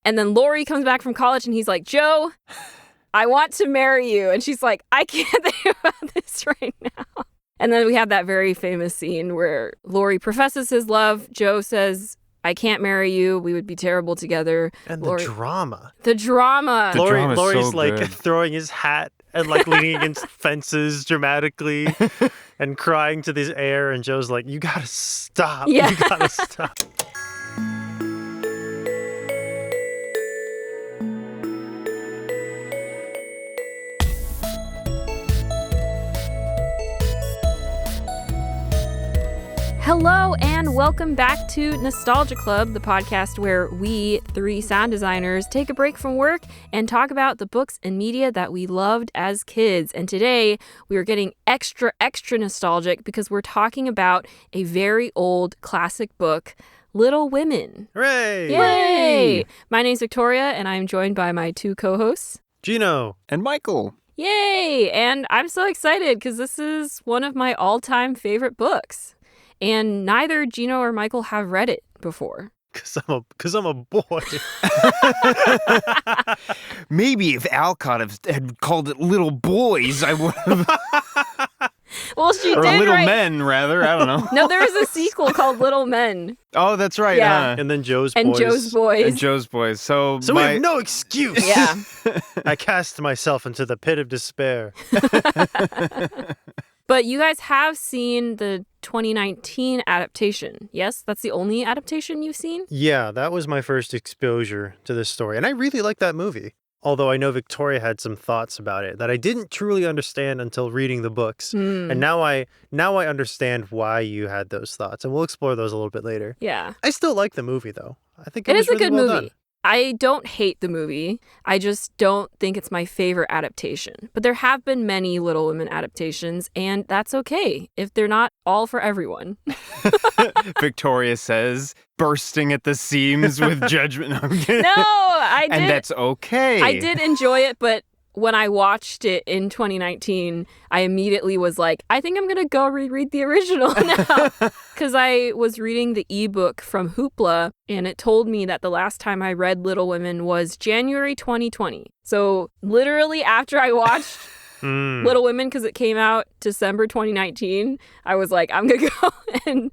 And then Laurie comes back from college and he's like, Joe, I want to marry you. And she's like, I can't think about this right now. And then we have that very famous scene where Laurie professes his love. Joe says, I can't marry you. We would be terrible together. And Laurie, the drama. The drama. Laurie's so like good. throwing his hat and like leaning against fences dramatically and crying to this air. And Joe's like, you gotta stop. Yeah. You gotta stop. Hello and welcome back to Nostalgia Club, the podcast where we, three sound designers, take a break from work and talk about the books and media that we loved as kids. And today we are getting extra nostalgic because we're talking about a very old classic book, Little Women. Hooray! Yay! My name's Victoria and I'm joined by my two co-hosts, Jino. And Michael. Yay! And I'm so excited because this is one of my all-time favorite books. And neither Jino or Michael have read it before. Because I'm a boy. Maybe if Alcott had called it Little Boys, I would have. Well, she Or did Little write... Men, rather. I don't know. No, there is a sequel called Little Men. Oh, that's right. Yeah. And then Joe's And boys. Joe's Boys. And Joe's Boys. So So we have no excuse. Yeah. I cast myself into the pit of despair. But you guys have seen the 2019 adaptation. Yes? That's the only adaptation you've seen? Yeah, that was my first exposure to this story. And I really like that movie. Although I know Victoria had some thoughts about it that I didn't truly understand until reading the books. And now I understand why you had those thoughts. And we'll explore those a little bit later. Yeah. I still like the movie, though. I think It was is a really good well movie. done. I don't hate the movie. I just don't think it's my favorite adaptation. But there have been many Little Women adaptations, and that's okay if they're not all for everyone. Victoria says, bursting at the seams with judgment. No, I'm kidding. No, I did. And that's okay. I did enjoy it, but when I watched it in 2019, I immediately was like, I think I'm going to go reread the original now. Because I was reading the ebook from Hoopla, and it told me that the last time I read Little Women was January 2020. So literally after I watched Little Women, because it came out December 2019, I was like, I'm going to go and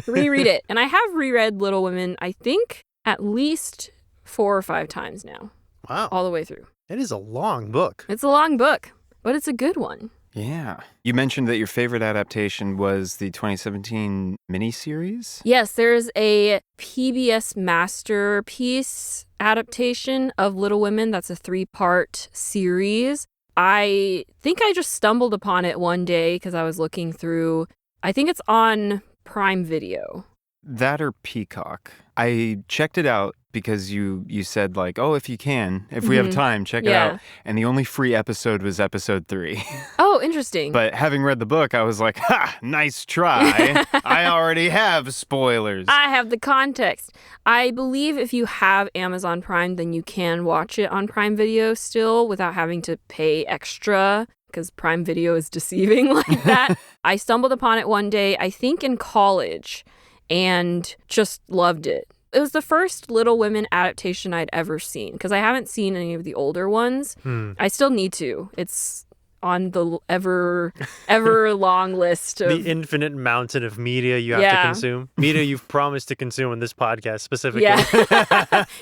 reread it. And I have reread Little Women, I think, at least 4 or 5 times now. Wow. All the way through. It is a long book. It's a long book, but it's a good one. Yeah. You mentioned that your favorite adaptation was the 2017 miniseries? Yes, there's a PBS Masterpiece adaptation of Little Women. That's a 3-part series. I think I just stumbled upon it one day because I was looking through, I think it's on Prime Video. That or Peacock. I checked it out because you said like, oh, if we have time, check it out. And the only free episode was episode 3. Oh, interesting. But having read the book, I was like, ha, nice try. I already have spoilers. I have the context. I believe if you have Amazon Prime, then you can watch it on Prime Video still without having to pay extra, because Prime Video is deceiving like that. I stumbled upon it one day, I think in college, and just loved it. It was the first Little Women adaptation I'd ever seen, because I haven't seen any of the older ones. I still need to. It's on the ever long list of... The infinite mountain of media you have to consume. Media you've promised to consume in this podcast specifically. Yeah.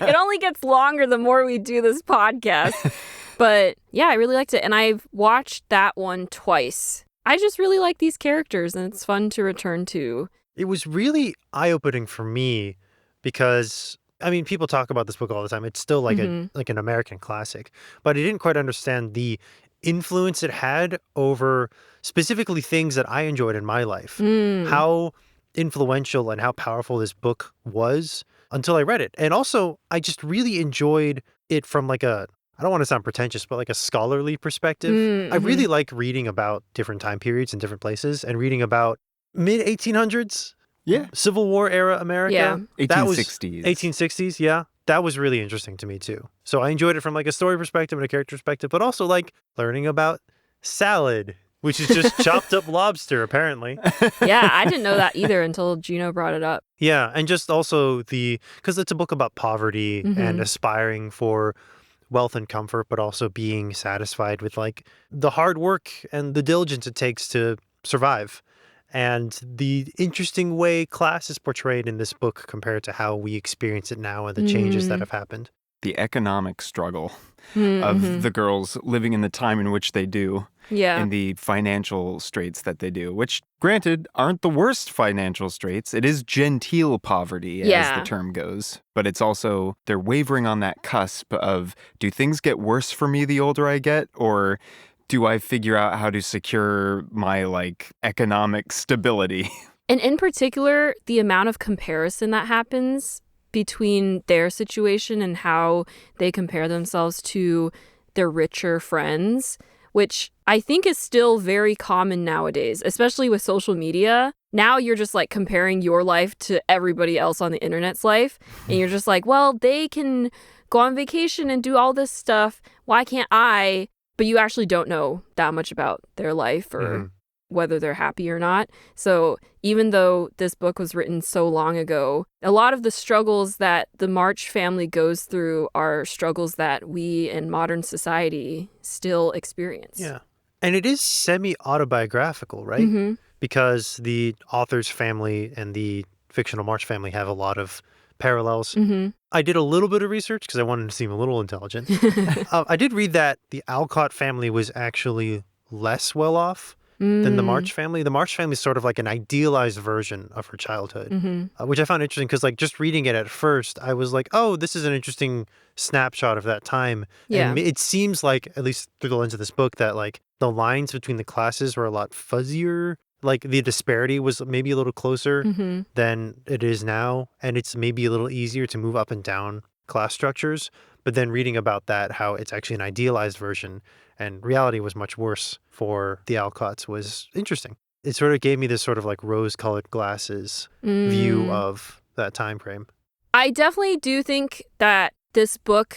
It only gets longer the more we do this podcast. But yeah, I really liked it. And I've watched that one twice. I just really like these characters, and it's fun to return to. It was really eye-opening for me because, I mean, people talk about this book all the time. It's still like an American classic. But I didn't quite understand the influence it had over specifically things that I enjoyed in my life. How influential and how powerful this book was until I read it. And also, I just really enjoyed it from like a, I don't want to sound pretentious, but like a scholarly perspective. I really like reading about different time periods and different places and reading about mid-1800s. Yeah. Civil War era America. Yeah. 1860s. 1860s, yeah. That was really interesting to me too. So I enjoyed it from like a story perspective and a character perspective, but also like learning about salad which is just chopped up lobster, apparently. Yeah, I didn't know that either until Jino brought it up. Yeah, and just also because it's a book about poverty and aspiring for wealth and comfort, but also being satisfied with like the hard work and the diligence it takes to survive. And the interesting way class is portrayed in this book compared to how we experience it now and the changes that have happened. The economic struggle of the girls living in the time in which they do. Yeah. And the financial straits that they do, which, granted, aren't the worst financial straits. It is genteel poverty, as the term goes. But it's also, they're wavering on that cusp of, do things get worse for me the older I get? Or do I figure out how to secure my, like, economic stability? And in particular, the amount of comparison that happens between their situation and how they compare themselves to their richer friends, which I think is still very common nowadays, especially with social media. Now you're just like comparing your life to everybody else on the internet's life. And you're just like, well, they can go on vacation and do all this stuff. Why can't I? But you actually don't know that much about their life or whether they're happy or not. So even though this book was written so long ago, a lot of the struggles that the March family goes through are struggles that we in modern society still experience. Yeah. And it is semi-autobiographical, right? Because the author's family and the fictional March family have a lot of parallels. I did a little bit of research because I wanted to seem a little intelligent. I did read that the Alcott family was actually less well off than the March family. The March family is sort of like an idealized version of her childhood, which I found interesting because like just reading it at first, I was like, oh, this is an interesting snapshot of that time. Yeah. And it seems like, at least through the lens of this book, that like the lines between the classes were a lot fuzzier. Like the disparity was maybe a little closer than it is now. And it's maybe a little easier to move up and down class structures. But then reading about that, how it's actually an idealized version and reality was much worse for the Alcotts was interesting. It sort of gave me this sort of like rose-colored glasses view of that time frame. I definitely do think that this book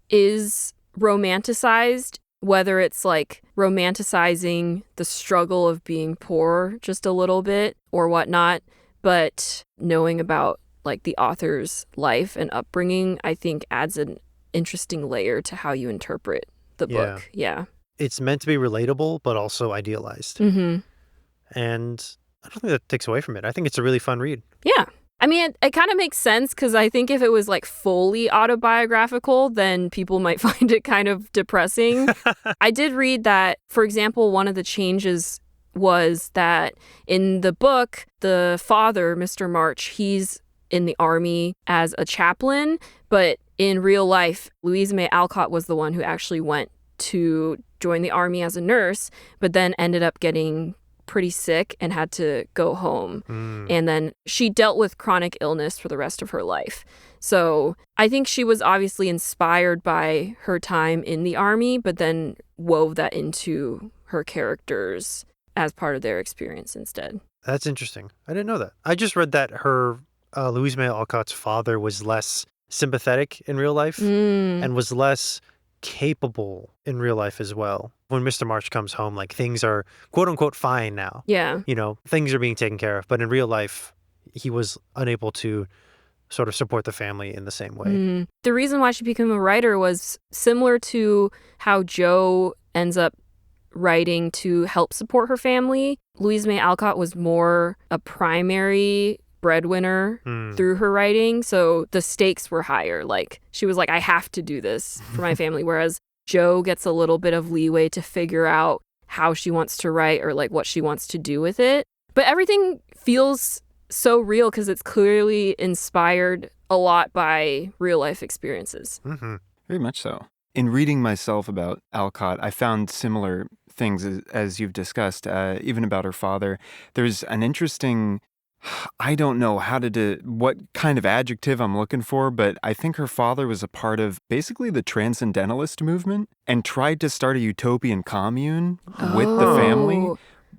is romanticized, whether it's like romanticizing the struggle of being poor just a little bit or whatnot, but knowing about like the author's life and upbringing, I think adds an interesting layer to how you interpret the book. Yeah. It's meant to be relatable, but also idealized. And I don't think that takes away from it. I think it's a really fun read. Yeah. I mean, it kind of makes sense because I think if it was like fully autobiographical, then people might find it kind of depressing. I did read that, for example, one of the changes was that in the book, the father, Mr. March, he's in the army as a chaplain, but in real life, Louisa May Alcott was the one who actually went to join the army as a nurse, but then ended up getting pretty sick and had to go home. And then she dealt with chronic illness for the rest of her life. So I think she was obviously inspired by her time in the army, but then wove that into her characters as part of their experience instead. That's interesting. I didn't know that. I just read that her Louisa May Alcott's father was less sympathetic in real life and was less capable in real life as well. When Mr. March comes home, like things are quote unquote fine now. Yeah. You know, things are being taken care of. But in real life, he was unable to sort of support the family in the same way. The reason why she became a writer was similar to how Jo ends up writing to help support her family. Louisa May Alcott was more a primary breadwinner through her writing, so the stakes were higher. Like she was like, I have to do this for my family, whereas Jo gets a little bit of leeway to figure out how she wants to write or like what she wants to do with it. But everything feels so real because it's clearly inspired a lot by real life experiences. Very much so. In reading myself about Alcott, I found similar things as you've discussed, even about her father. There's an interesting, I don't know what kind of adjective I'm looking for, but I think her father was a part of basically the transcendentalist movement and tried to start a utopian commune with the family,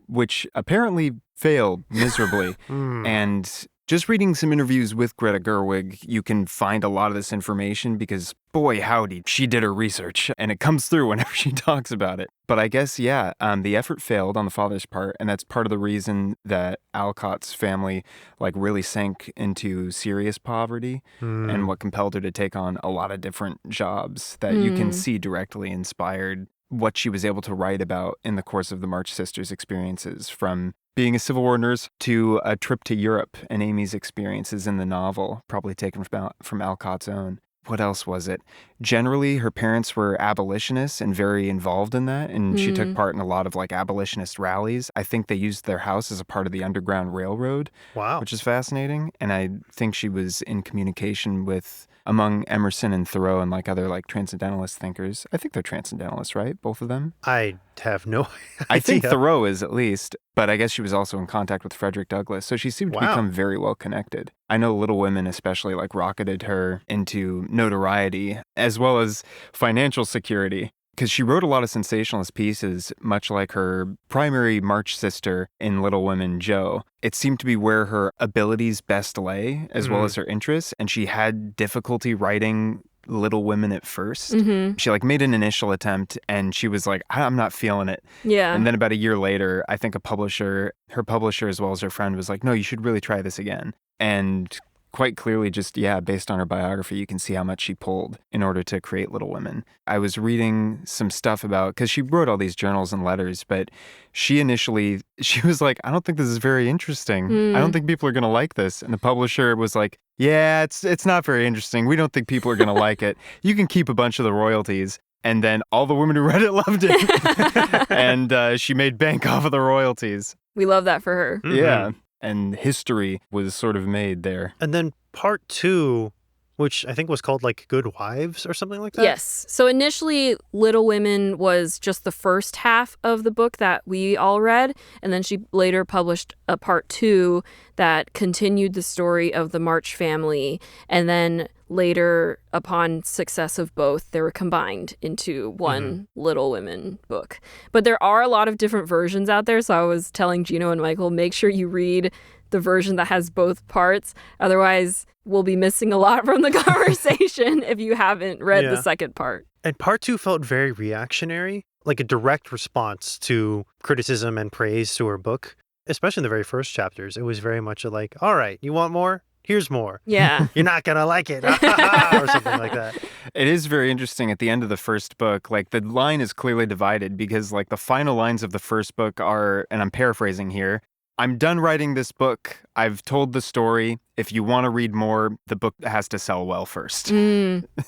which apparently failed miserably. And Just reading some interviews with Greta Gerwig, you can find a lot of this information because, boy, howdy, she did her research, and it comes through whenever she talks about it. But I guess, yeah, the effort failed on the father's part, and that's part of the reason that Alcott's family, really sank into serious poverty and what compelled her to take on a lot of different jobs that you can see directly inspired what she was able to write about in the course of the March Sisters' experiences, from being a Civil War nurse to a trip to Europe and Amy's experiences in the novel, probably taken from Alcott's own. What else was it? Generally, her parents were abolitionists and very involved in that, and she took part in a lot of abolitionist rallies. I think they used their house as a part of the Underground Railroad, Wow. which is fascinating. And I think she was in communication with among Emerson and Thoreau and other transcendentalist thinkers. I think they're transcendentalists, right? Both of them? I have no idea. I think Thoreau is, at least, but I guess she was also in contact with Frederick Douglass, so she seemed to become very well connected. I know Little Women especially rocketed her into notoriety as well as financial security, because she wrote a lot of sensationalist pieces, much like her primary March sister in Little Women, Jo. It seemed to be where her abilities best lay, as well as her interests, and she had difficulty writing Little Women at first. She made an initial attempt, and she was like, I'm not feeling it. Yeah. And then about a year later, I think her publisher as well as her friend was like, no, you should really try this again. And quite clearly, based on her biography, you can see how much she pulled in order to create Little Women. I was reading some stuff about, because she wrote all these journals and letters, but she was like, I don't think this is very interesting. I don't think people are going to like this. And the publisher was like, yeah, it's not very interesting. We don't think people are going to like it. You can keep a bunch of the royalties. And then all the women who read it loved it. And she made bank off of the royalties. We love that for her. Yeah. And history was sort of made there. And then part 2, which I think was called Good Wives or something like that? Yes. So initially, Little Women was just the first half of the book that we all read. And then she later published a part 2 that continued the story of the March family. And then later, upon success of both, they were combined into one Little Women book. But there are a lot of different versions out there. So I was telling Jino and Michael, make sure you read the version that has both parts. Otherwise, we'll be missing a lot from the conversation if you haven't read the second part. And part 2 felt very reactionary, like a direct response to criticism and praise to her book, especially in the very first chapters. It was very much all right, you want more? Here's more. Yeah. You're not going to like it. Or something like that. It is very interesting at the end of the first book. The line is clearly divided because the final lines of the first book are, and I'm paraphrasing here, I'm done writing this book. I've told the story. If you want to read more, the book has to sell well first.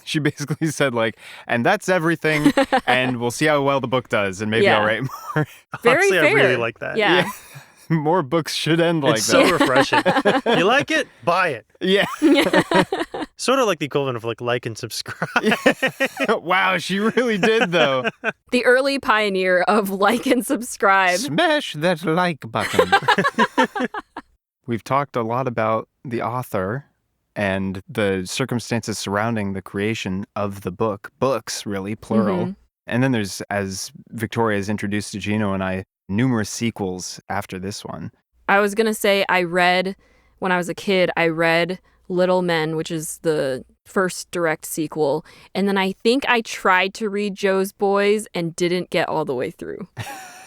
She basically said and that's everything. And we'll see how well the book does. And maybe I'll write more. Very Honestly, fair. I really like that. Yeah. More books should end like it's that. It's so refreshing. You like it? Buy it. Yeah. Sort of like the equivalent of like and subscribe. Wow, she really did, though. The early pioneer of like and subscribe. Smash that like button. We've talked a lot about the author and the circumstances surrounding the creation of the book. Books, really, plural. And then there's, as Victoria has introduced to Jino and I, numerous sequels after this one. I was going to say when I was a kid, I read Little Men, which is the first direct sequel. And then I think I tried to read Jo's Boys and didn't get all the way through.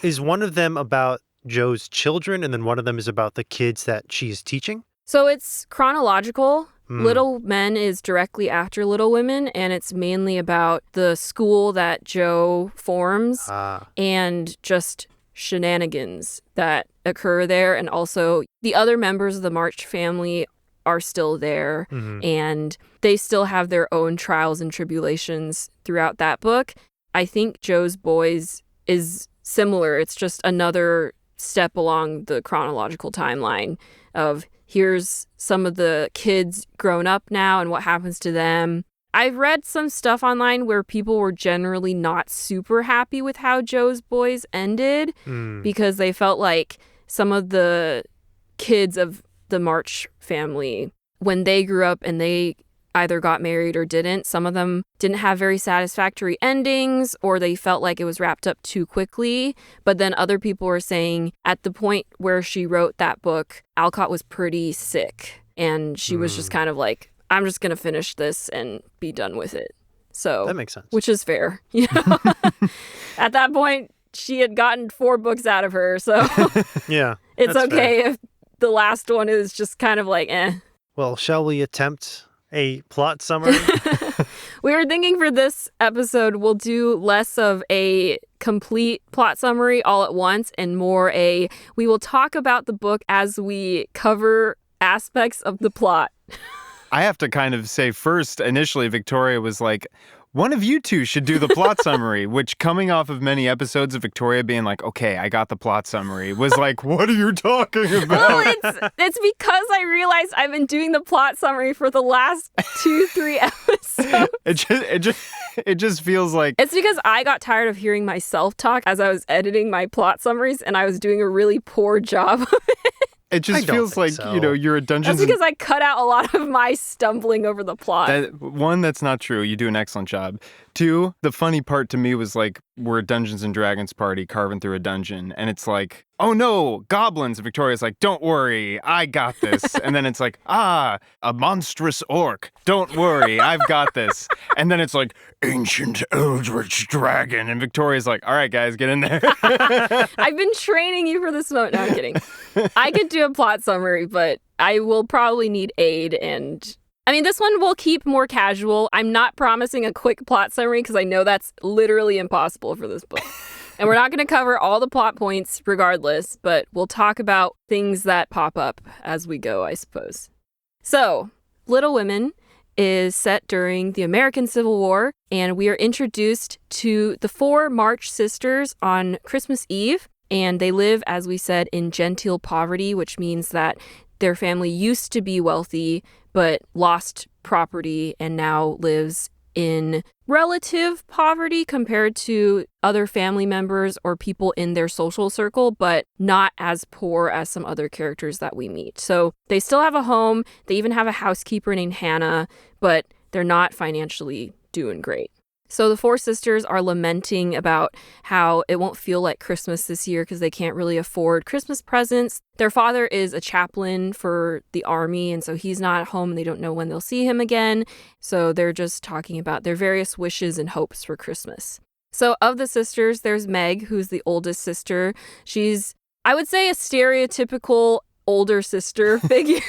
Is one of them about Jo's children and then one of them is about the kids that she's teaching? So it's chronological. Little Men is directly after Little Women, and it's mainly about the school that Jo forms and just shenanigans that occur there. And also the other members of the March family are still there, and they still have their own trials and tribulations throughout that book. I think Jo's Boys is similar. It's just another step along the chronological timeline of here's some of the kids grown up now and what happens to them. I've read some stuff online where people were generally not super happy with how Jo's Boys ended because they felt like some of the kids of the March family, when they grew up and they either got married or didn't, some of them didn't have very satisfactory endings, or they felt like it was wrapped up too quickly. But then other people were saying at the point where she wrote that book, Alcott was pretty sick. And she was just kind of like, I'm just going to finish this and be done with it. So that makes sense. Which is fair. You know? At that point, she had gotten 4 books out of her. So yeah, it's okay if the last one is just kind of like, eh. Well, shall we attempt a plot summary? We were thinking for this episode, we'll do less of a complete plot summary all at once and more we will talk about the book as we cover aspects of the plot. I have to kind of say first, initially, Victoria was like, one of you two should do the plot summary, which coming off of many episodes of Victoria being like, okay, I got the plot summary, was like, what are you talking about? Well, it's because I realized I've been doing the plot summary for the last 2-3 episodes. It just feels like... It's because I got tired of hearing myself talk as I was editing my plot summaries, and I was doing a really poor job of it. It just feels like, so. You're a Dungeons... That's because I cut out a lot of my stumbling over the plot. One, that's not true. You do an excellent job. 2, the funny part to me was like, we're a Dungeons and Dragons party carving through a dungeon. And it's like, oh no, goblins. And Victoria's like, don't worry, I got this. And then it's like, a monstrous orc. Don't worry, I've got this. And then it's like, ancient eldritch dragon. And Victoria's like, all right, guys, get in there. I've been training you for this moment. No, I'm kidding. I could do a plot summary, but I will probably need aid. And I mean, this one will keep more casual. I'm not promising a quick plot summary because I know that's literally impossible for this book. And we're not going to cover all the plot points regardless, but we'll talk about things that pop up as we go, I suppose. So, Little Women is set during the American Civil War, and we are introduced to the 4 March sisters on Christmas Eve, and they live, as we said, in genteel poverty, which means that their family used to be wealthy, but lost property and now lives in relative poverty compared to other family members or people in their social circle, but not as poor as some other characters that we meet. So they still have a home. They even have a housekeeper named Hannah, but they're not financially doing great. So the 4 sisters are lamenting about how it won't feel like Christmas this year because they can't really afford Christmas presents. Their father is a chaplain for the army, and so he's not at home and they don't know when they'll see him again. So they're just talking about their various wishes and hopes for Christmas. So of the sisters, there's Meg, who's the oldest sister. She's, I would say, a stereotypical older sister figure.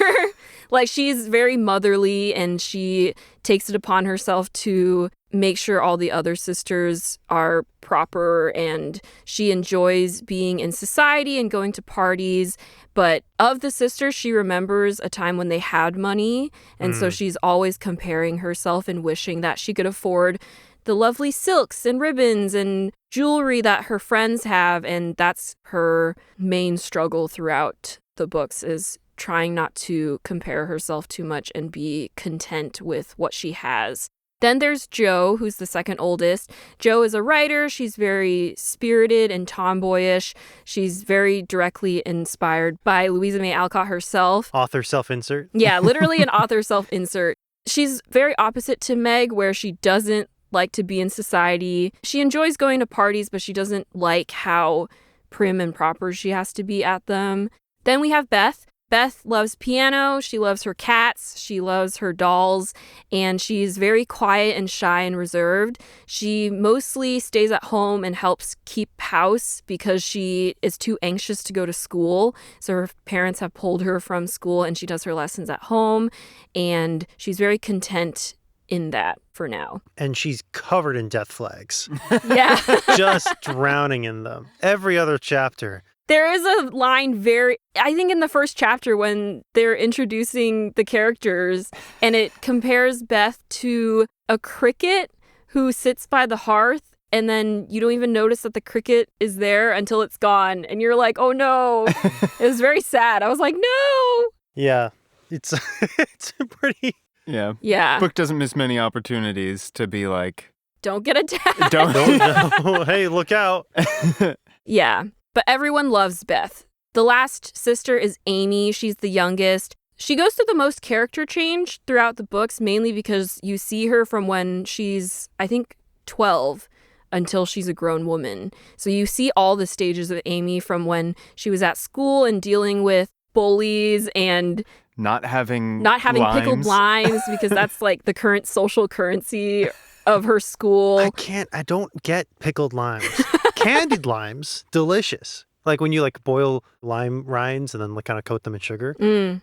Like, she's very motherly and she takes it upon herself to make sure all the other sisters are proper, and she enjoys being in society and going to parties. But of the sisters, she remembers a time when they had money, and so she's always comparing herself and wishing that she could afford the lovely silks and ribbons and jewelry that her friends have, and that's her main struggle throughout the books, is trying not to compare herself too much and be content with what she has. Then there's Jo, who's the second oldest. Jo is a writer. She's very spirited and tomboyish. She's very directly inspired by Louisa May Alcott herself. Author self-insert. Yeah, literally an author self-insert. She's very opposite to Meg, where she doesn't like to be in society. She enjoys going to parties, but she doesn't like how prim and proper she has to be at them. Then we have Beth. Beth loves piano, she loves her cats, she loves her dolls, and she's very quiet and shy and reserved. She mostly stays at home and helps keep house because she is too anxious to go to school. So her parents have pulled her from school and she does her lessons at home, and she's very content in that for now. And she's covered in death flags. Yeah. Just drowning in them. Every other chapter. There is a line I think in the first chapter when they're introducing the characters, and it compares Beth to a cricket who sits by the hearth, and then you don't even notice that the cricket is there until it's gone. And you're like, oh no. It was very sad. I was like, no. Yeah. It's pretty... Yeah. Yeah. Book doesn't miss many opportunities to be like, don't get attacked. Don't. No. Hey, look out. Yeah. But everyone loves Beth. The last sister is Amy. She's the youngest. She goes through the most character change throughout the books, mainly because you see her from when she's, I think, 12 until she's a grown woman. So you see all the stages of Amy from when she was at school and dealing with bullies and not having pickled limes because that's like the current social currency of her school. I don't get pickled limes. Candied limes, delicious. Like when you like boil lime rinds and then like kind of coat them in sugar.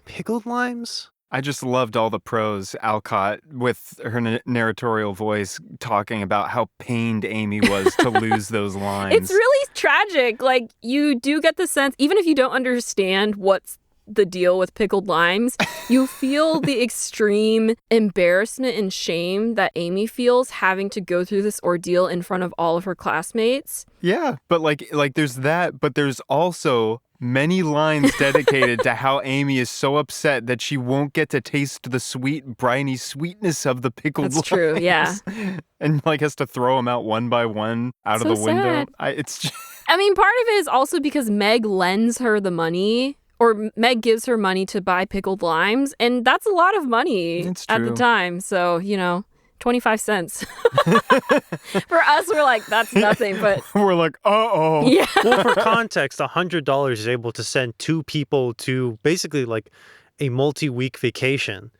Pickled limes? I just loved all the prose, Alcott, with her narratorial voice talking about how pained Amy was to lose those lines. It's really tragic. Like, you do get the sense, even if you don't understand what's the deal with pickled limes, you feel the extreme embarrassment and shame that Amy feels having to go through this ordeal in front of all of her classmates. Yeah, but like there's that, but there's also many lines dedicated to how Amy is so upset that she won't get to taste the sweet, briny sweetness of the pickled limes. That's true, yeah. And like has to throw them out one by one out of the window. Sad. I mean, part of it is also because Meg lends her the money, or Meg gives her money to buy pickled limes, and that's a lot of money at the time. So, 25 cents. For us, we're like, that's nothing, but... We're like, uh-oh. Yeah. Well, for context, $100 is able to send two people to basically like a multi-week vacation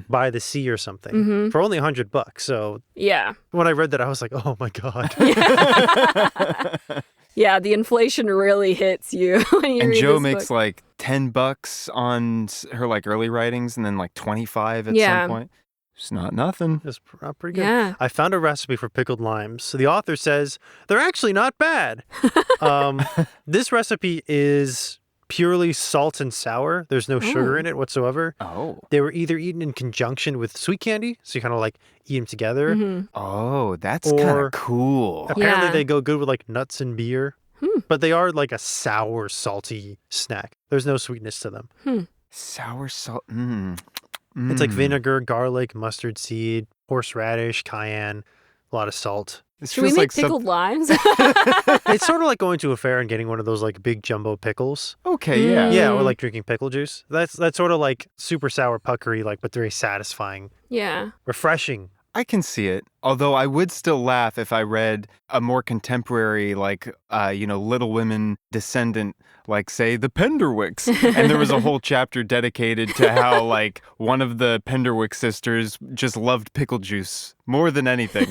by the sea or something for only $100. So yeah. When I read that, I was like, oh my God. Yeah, the inflation really hits you when you and read Jo this makes book. like $10 on her like early writings and then like 25 at some point. It's not nothing. It's pretty good. Yeah. I found a recipe for pickled limes. So the author says they're actually not bad. This recipe is purely salt and sour. There's no sugar in it whatsoever. Oh. They were either eaten in conjunction with sweet candy, so you kind of like eat them together. Oh, that's kind of cool. Apparently they go good with like nuts and beer. But they are like a sour, salty snack. There's no sweetness to them. Sour salt. It's like vinegar, garlic, mustard seed, horseradish, cayenne, a lot of salt. Should we make pickled limes? It's sort of like going to a fair and getting one of those like big jumbo pickles. Okay, yeah. Yeah, or like drinking pickle juice. That's sort of like super sour puckery, like, but very satisfying. Yeah. Refreshing. I can see it. Although I would still laugh if I read a more contemporary, like, Little Women descendant, like, say, the Penderwicks. And there was a whole chapter dedicated to how, like, one of the Penderwick sisters just loved pickle juice more than anything.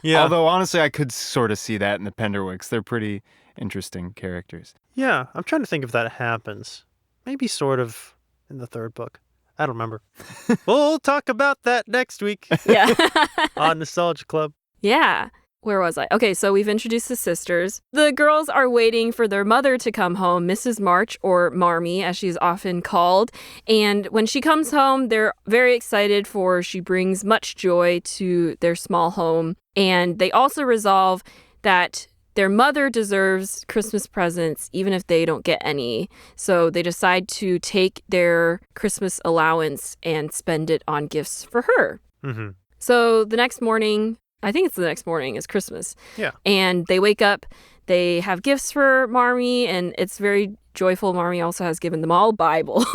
Yeah. Although, honestly, I could sort of see that in the Penderwicks. They're pretty interesting characters. Yeah, I'm trying to think if that happens. Maybe sort of in the third book. I don't remember. We'll talk about that next week. Yeah. On Nostalgia Club. Yeah. Where was I? Okay, so we've introduced the sisters. The girls are waiting for their mother to come home, Mrs. March, or Marmee, as she's often called. And when she comes home, they're very excited for she brings much joy to their small home. And they also resolve that their mother deserves Christmas presents, even if they don't get any. So they decide to take their Christmas allowance and spend it on gifts for her. Mm-hmm. So the next morning, I think it's the next morning, is Christmas. Yeah. And they wake up, they have gifts for Marmee, and it's very joyful. Marmee also has given them all Bibles.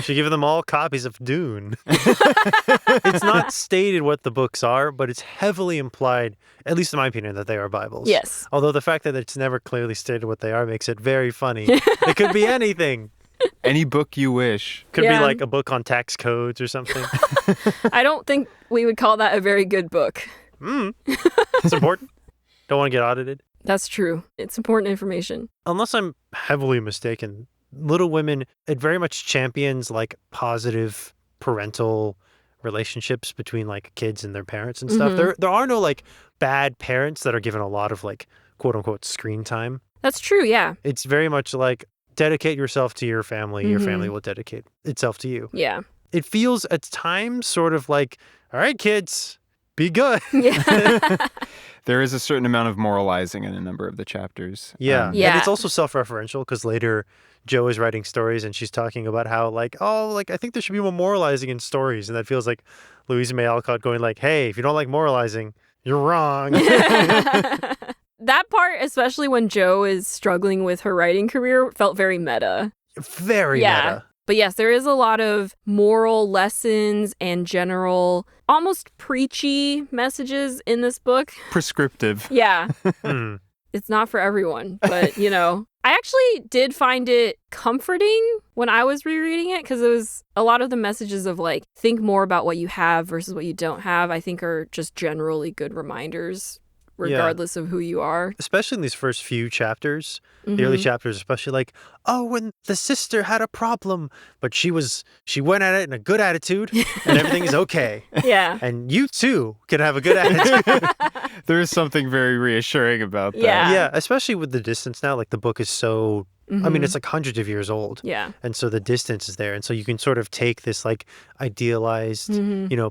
She gave them all copies of Dune. It's not stated what the books are, but it's heavily implied, at least in my opinion, that they are Bibles. Yes. Although the fact that it's never clearly stated what they are makes it very funny. It could be anything. Any book you wish. Could be like a book on tax codes or something. I don't think we would call that a very good book. It's important. Don't want to get audited. That's true. It's important information. Unless I'm heavily mistaken, Little Women, it very much champions like positive parental relationships between like kids and their parents and stuff. There are no like bad parents that are given a lot of like quote unquote screen time. That's true, yeah. It's very much like dedicate yourself to your family. Your family will dedicate itself to you. Yeah. It feels at times sort of like, all right, kids, be good. Yeah. There is a certain amount of moralizing in a number of the chapters. Yeah. Yeah. And it's also self-referential because later Jo is writing stories and she's talking about how like, I think there should be more moralizing in stories. And that feels like Louisa May Alcott going like, hey, if you don't like moralizing, you're wrong. That part, especially when Jo is struggling with her writing career, felt very meta. Very meta. But yes, there is a lot of moral lessons and general, almost preachy messages in this book. Prescriptive. Yeah. Mm. It's not for everyone, but, I actually did find it comforting when I was rereading it because it was a lot of the messages of like, think more about what you have versus what you don't have, I think are just generally good reminders regardless of who you are. Especially in these first few chapters, the early chapters, especially like, oh, when the sister had a problem, but she went at it in a good attitude and everything is okay. Yeah. And you too can have a good attitude. There is something very reassuring about that. Yeah, especially with the distance now, like the book is so, I mean, it's like hundreds of years old. Yeah. And so the distance is there. And so you can sort of take this like idealized,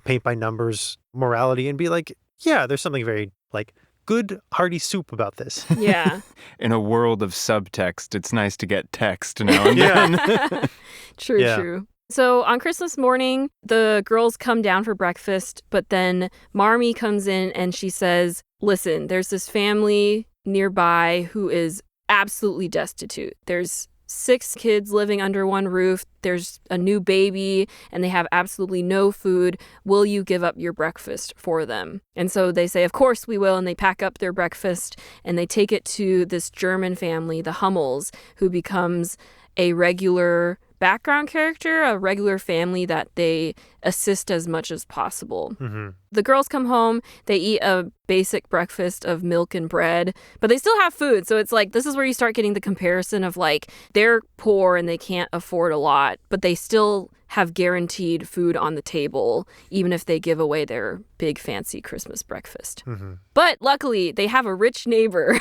paint by numbers morality and be like, yeah, there's something very like good hearty soup about this. Yeah. In a world of subtext, it's nice to get text now and then. True. So on Christmas morning, the girls come down for breakfast, but then Marmee comes in and she says, listen, there's this family nearby who is absolutely destitute. There's 6 kids living under one roof. There's a new baby and they have absolutely no food. Will you give up your breakfast for them? And so they say, of course we will. And they pack up their breakfast and they take it to this German family, the Hummels, who becomes a regular background character, a regular family that they assist as much as possible. The girls come home, they eat a basic breakfast of milk and bread, but they still have food. So it's like, this is where you start getting the comparison of like, they're poor and they can't afford a lot, but they still have guaranteed food on the table, even if they give away their big fancy Christmas breakfast. But luckily, they have a rich neighbor.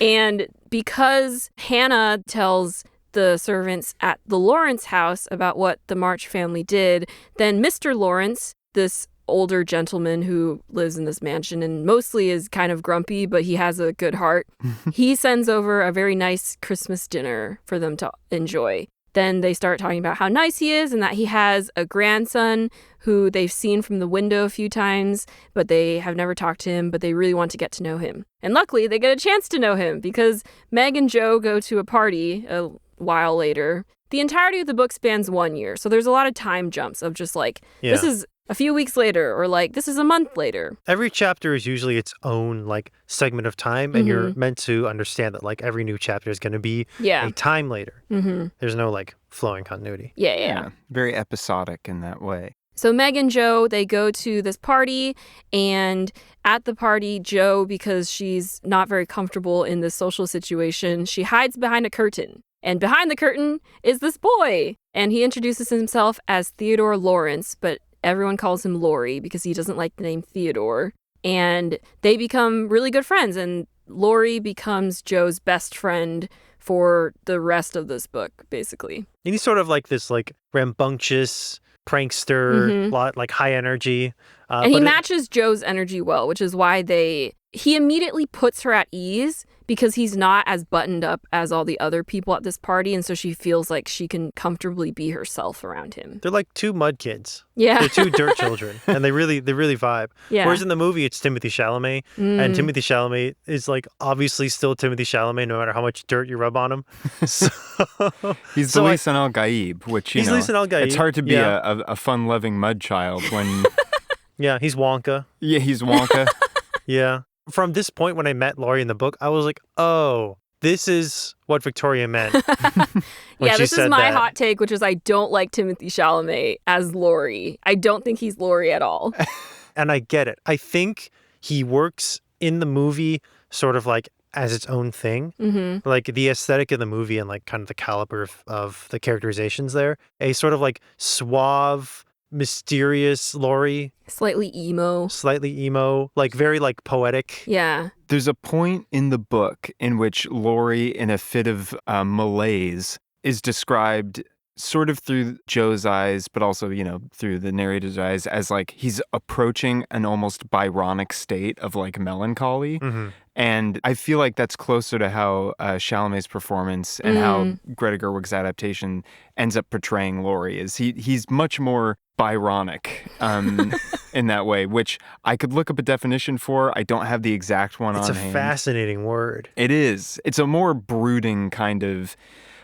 And because Hannah tells the servants at the Lawrence house about what the March family did, then Mr. Lawrence, this older gentleman who lives in this mansion and mostly is kind of grumpy, but he has a good heart, he sends over a very nice Christmas dinner for them to enjoy. Then they start talking about how nice he is and that he has a grandson who they've seen from the window a few times, but they have never talked to him, but they really want to get to know him. And luckily, they get a chance to know him because Meg and Joe go to a party a while later. The entirety of the book spans 1 year, so there's a lot of time jumps of just like, this is a few weeks later, or like, this is a month later. Every chapter is usually its own like segment of time, and you're meant to understand that like every new chapter is going to be a time later. There's no like flowing continuity. Yeah. Very episodic in that way. So Meg and Joe, they go to this party, and at the party, Joe, because she's not very comfortable in this social situation, she hides behind a curtain. And behind the curtain is this boy, and he introduces himself as Theodore Lawrence, but everyone calls him Laurie because he doesn't like the name Theodore. And they become really good friends, and Laurie becomes Joe's best friend for the rest of this book, basically. And he's sort of like this like rambunctious prankster, lot like high energy. And he matches Joe's energy well, which is why he immediately puts her at ease because he's not as buttoned up as all the other people at this party. And so she feels like she can comfortably be herself around him. They're like 2 mud kids. Yeah. They're 2 dirt children. And they really vibe. Yeah. Whereas in the movie, it's Timothée Chalamet. And Timothée Chalamet is like obviously still Timothée Chalamet no matter how much dirt you rub on him. He's Louisa May Alcott, which, you know, Louisa May Alcott. It's hard to be a fun-loving mud child when... Yeah, he's Wonka. Yeah, he's Wonka. Yeah. From this point when I met Laurie in the book, I was like, oh, this is what Victoria meant. Yeah, this is my hot take, which is I don't like Timothée Chalamet as Laurie. I don't think he's Laurie at all. And I get it. I think he works in the movie sort of like as its own thing. Like the aesthetic of the movie and like kind of the caliber of the characterizations there. A sort of like suave, mysterious Laurie. Slightly emo, like very like poetic. Yeah. There's a point in the book in which Laurie, in a fit of malaise, is described sort of through Joe's eyes, but also, you know, through the narrator's eyes as like he's approaching an almost Byronic state of like melancholy. And I feel like that's closer to how Chalamet's performance and how Greta Gerwig's adaptation ends up portraying Laurie. Is he's much more Byronic in that way, which I could look up a definition for. I don't have the exact one on hand. It's a fascinating word. It is. It's a more brooding kind of,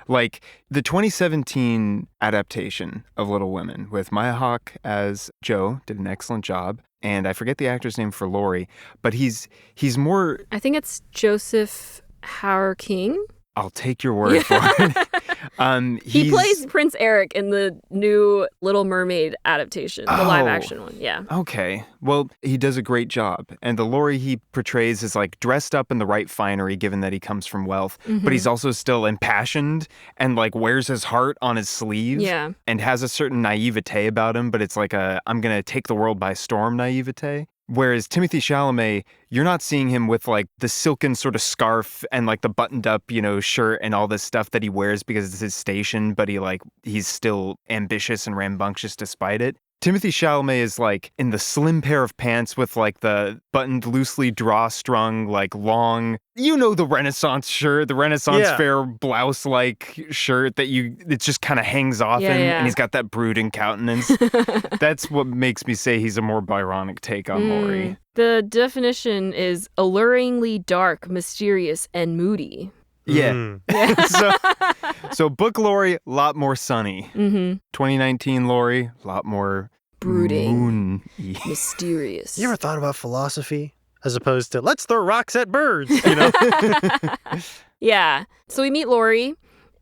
like the 2017 adaptation of Little Women with Maya Hawke as Joe did an excellent job. And I forget the actor's name for Laurie, but he's more... I think it's Joseph Howard King. I'll take your word for it. He plays Prince Eric in the new Little Mermaid adaptation, the live action one. Yeah. Okay. Well, he does a great job. And the Laurie he portrays is like dressed up in the right finery, given that he comes from wealth. But he's also still impassioned and like wears his heart on his sleeve. Yeah. And has a certain naivete about him, but it's like I'm going to take the world by storm naivete. Whereas Timothée Chalamet, you're not seeing him with like the silken sort of scarf and like the buttoned up, shirt and all this stuff that he wears because it's his station, but he's still ambitious and rambunctious despite it. Timothée Chalamet is like in the slim pair of pants with like the buttoned, loosely drawstrung, like long, the Renaissance shirt, the Renaissance fair blouse-like shirt that it just kind of hangs off him, and he's got that brooding countenance. That's what makes me say he's a more Byronic take on Laurie. The definition is alluringly dark, mysterious, and moody. Yeah. So book Laurie, a lot more sunny. 2019 Laurie, a lot more brooding, mysterious. You ever thought about philosophy as opposed to let's throw rocks at birds? Yeah. So we meet Laurie,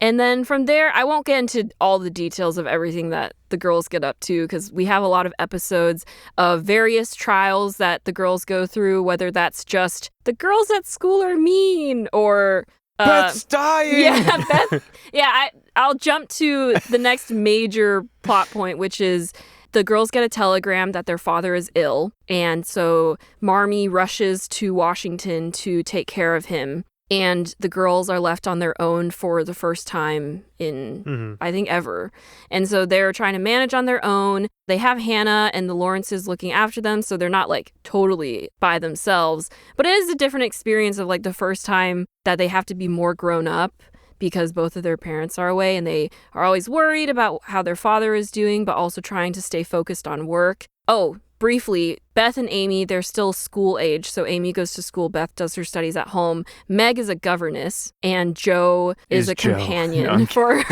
and then from there, I won't get into all the details of everything that the girls get up to because we have a lot of episodes of various trials that the girls go through, whether that's just the girls at school are mean or Beth's dying! Yeah, Beth. Yeah, I'll jump to the next major plot point, which is the girls get a telegram that their father is ill. And so Marmee rushes to Washington to take care of him. And the girls are left on their own for the first time in, I think, ever. And so they're trying to manage on their own. They have Hannah and the Lawrences looking after them, so they're not, like, totally by themselves. But it is a different experience of, like, the first time that they have to be more grown up because both of their parents are away, and they are always worried about how their father is doing, but also trying to stay focused on work. Oh, briefly, Beth and Amy, they're still school age. So Amy goes to school, Beth does her studies at home. Meg is a governess, and Jo is a companion for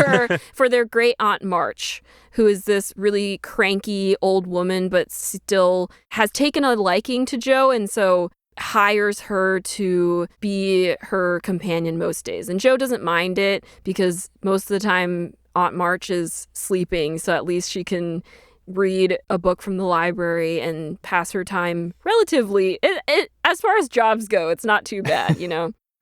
their great aunt March, who is this really cranky old woman, but still has taken a liking to Jo, and so hires her to be her companion most days. And Jo doesn't mind it because most of the time Aunt March is sleeping, so at least she can read a book from the library and pass her time relatively. As far as jobs go, it's not too bad,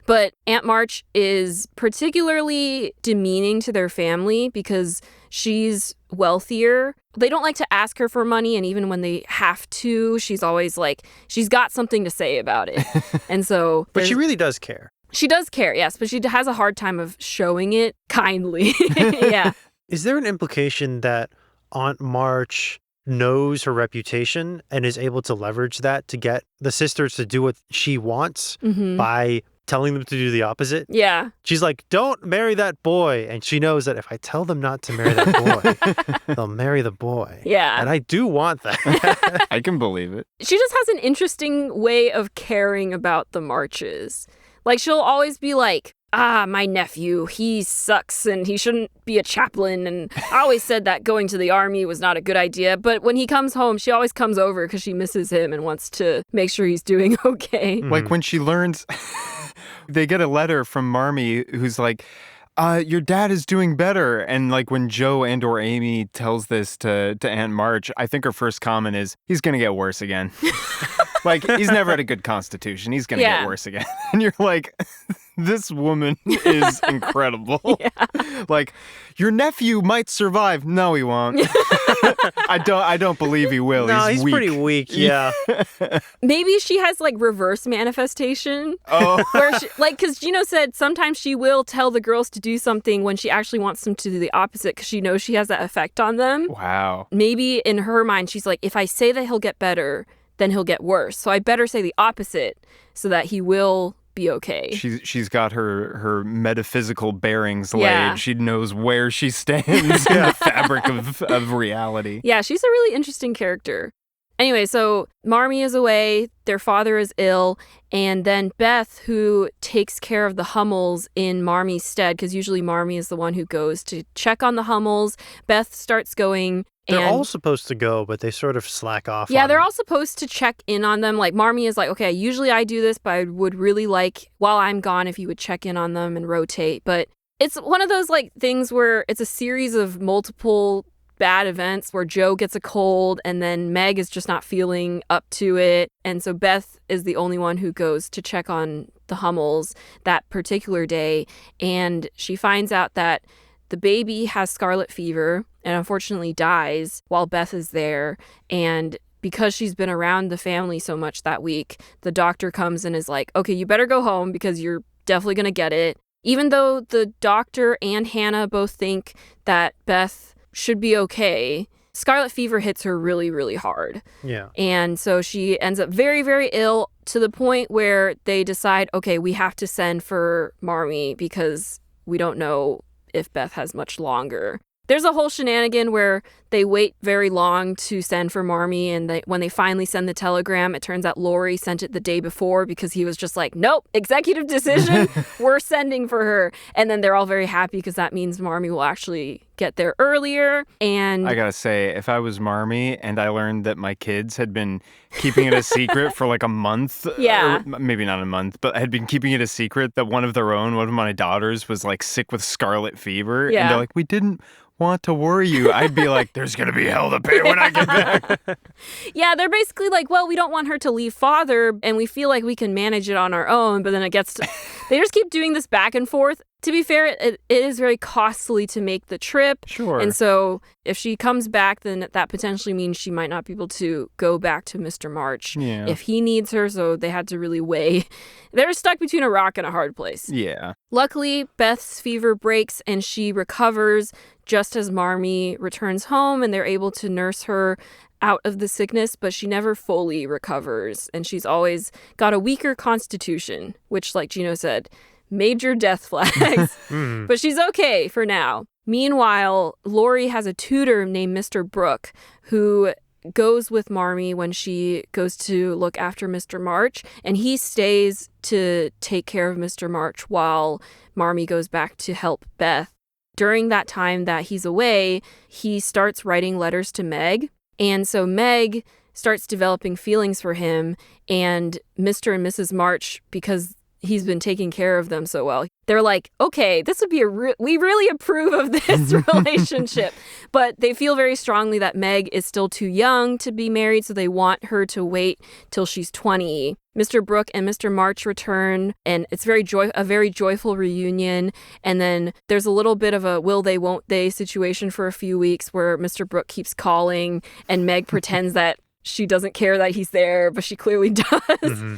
But Aunt March is particularly demeaning to their family because she's wealthier. They don't like to ask her for money, and even when they have to, she's always like, she's got something to say about it. And so... But she really does care. She does care, yes, but she has a hard time of showing it kindly. Yeah. Is there an implication that Aunt March knows her reputation and is able to leverage that to get the sisters to do what she wants by telling them to do the opposite? Yeah. She's like, don't marry that boy. And she knows that if I tell them not to marry that boy, they'll marry the boy. Yeah. And I do want that. I can believe it. She just has an interesting way of caring about the Marches. Like, she'll always be like, my nephew, he sucks and he shouldn't be a chaplain. And I always said that going to the army was not a good idea. But when he comes home, she always comes over because she misses him and wants to make sure he's doing okay. Like when she learns, they get a letter from Marmee who's like, your dad is doing better. And like when Jo and or Amy tells this to Aunt March, I think her first comment is, he's going to get worse again. Like, he's never had a good constitution. He's going to get worse again. And you're like, this woman is incredible. Yeah. Like, your nephew might survive. No, he won't. I don't believe he will. No, he's weak. pretty weak. Yeah. Maybe she has like reverse manifestation. Oh. Where she, like, because Jino said sometimes she will tell the girls to do something when she actually wants them to do the opposite because she knows she has that effect on them. Wow. Maybe in her mind, she's like, if I say that he'll get better, then he'll get worse. So I better say the opposite so that he will be okay. She's got her metaphysical bearings laid. She knows where she stands in the fabric of reality. Yeah, she's a really interesting character. Anyway, so Marmee is away, their father is ill, and then Beth, who takes care of the Hummels in Marmee's stead, because usually Marmee is the one who goes to check on the Hummels. Beth starts going They're all supposed to go, but they sort of slack off. Yeah, they're all supposed to check in on them. Like, Marmee is like, okay, usually I do this, but I would really like, while I'm gone, if you would check in on them and rotate. But it's one of those, like, things where it's a series of multiple bad events where Jo gets a cold and then Meg is just not feeling up to it. And so Beth is the only one who goes to check on the Hummels that particular day. And she finds out that the baby has scarlet fever and unfortunately dies while Beth is there. And because she's been around the family so much that week, the doctor comes and is like, okay, you better go home because you're definitely going to get it. Even though the doctor and Hannah both think that Beth should be okay, scarlet fever hits her really, really hard. Yeah. And so she ends up very, very ill to the point where they decide, okay, we have to send for Marmee because we don't know if Beth has much longer. There's a whole shenanigan where they wait very long to send for Marmee, and when they finally send the telegram, it turns out Laurie sent it the day before because he was just like, nope, executive decision, we're sending for her. And then they're all very happy because that means Marmee will actually get there earlier. And I gotta say, if I was Marmee and I learned that my kids had been keeping it a secret for like a month, yeah, or maybe not a month, but had been keeping it a secret that one of my daughters was like sick with scarlet fever, yeah, and they're like, we didn't want to worry you, I'd be like, there's gonna be hell to pay when I get back. Yeah, they're basically like, well, we don't want her to leave father and we feel like we can manage it on our own, but then it gets to... They just keep doing this back and forth. To be fair, it is very costly to make the trip. Sure. And so if she comes back, then that potentially means she might not be able to go back to Mr. March if he needs her. So they had to really weigh. They're stuck between a rock and a hard place. Yeah. Luckily, Beth's fever breaks and she recovers just as Marmee returns home, and they're able to nurse her out of the sickness, but she never fully recovers. And she's always got a weaker constitution, which, like Jino said, major death flags. But she's okay for now. Meanwhile, Laurie has a tutor named Mr. Brooke who goes with Marmee when she goes to look after Mr. March, and he stays to take care of Mr. March while Marmee goes back to help Beth. During that time that he's away, he starts writing letters to Meg, and so Meg starts developing feelings for him, and Mr. and Mrs. March, because he's been taking care of them so well, they're like, okay, this would be we really approve of this relationship. But they feel very strongly that Meg is still too young to be married, so they want her to wait till she's 20. Mr. Brooke and Mr. March return, and it's a very joyful reunion. And then there's a little bit of a will they, won't they situation for a few weeks where Mr. Brooke keeps calling, and Meg pretends that she doesn't care that he's there, but she clearly does. Mm-hmm.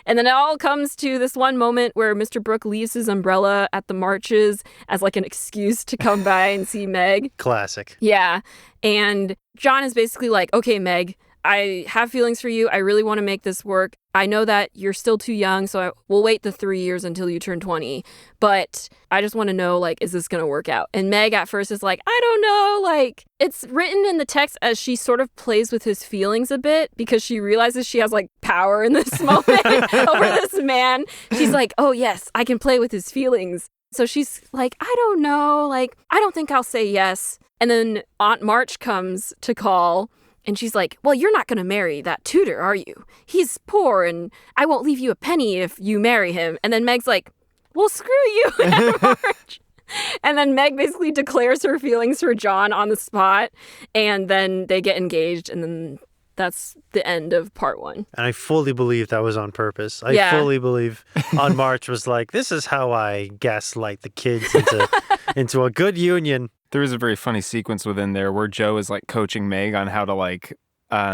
And then it all comes to this one moment where Mr. Brooke leaves his umbrella at the Marches as like an excuse to come by and see Meg. Classic. Yeah. And John is basically like, okay, Meg, I have feelings for you. I really want to make this work. I know that you're still too young, so we'll wait the 3 years until you turn 20. But I just want to know, like, is this going to work out? And Meg at first is like, I don't know. Like, it's written in the text as she sort of plays with his feelings a bit because she realizes she has, like, power in this moment over this man. She's like, oh, yes, I can play with his feelings. So she's like, I don't know. Like, I don't think I'll say yes. And then Aunt March comes to call. And she's like, well, you're not going to marry that tutor, are you? He's poor, and I won't leave you a penny if you marry him. And then Meg's like, well, screw you, Aunt March. And then Meg basically declares her feelings for John on the spot. And then they get engaged, and then that's the end of part one. And I fully believe that was on purpose. I fully believe Aunt March was like, this is how I gaslight the kids into a good union. There is a very funny sequence within there where Jo is like coaching Meg on how to like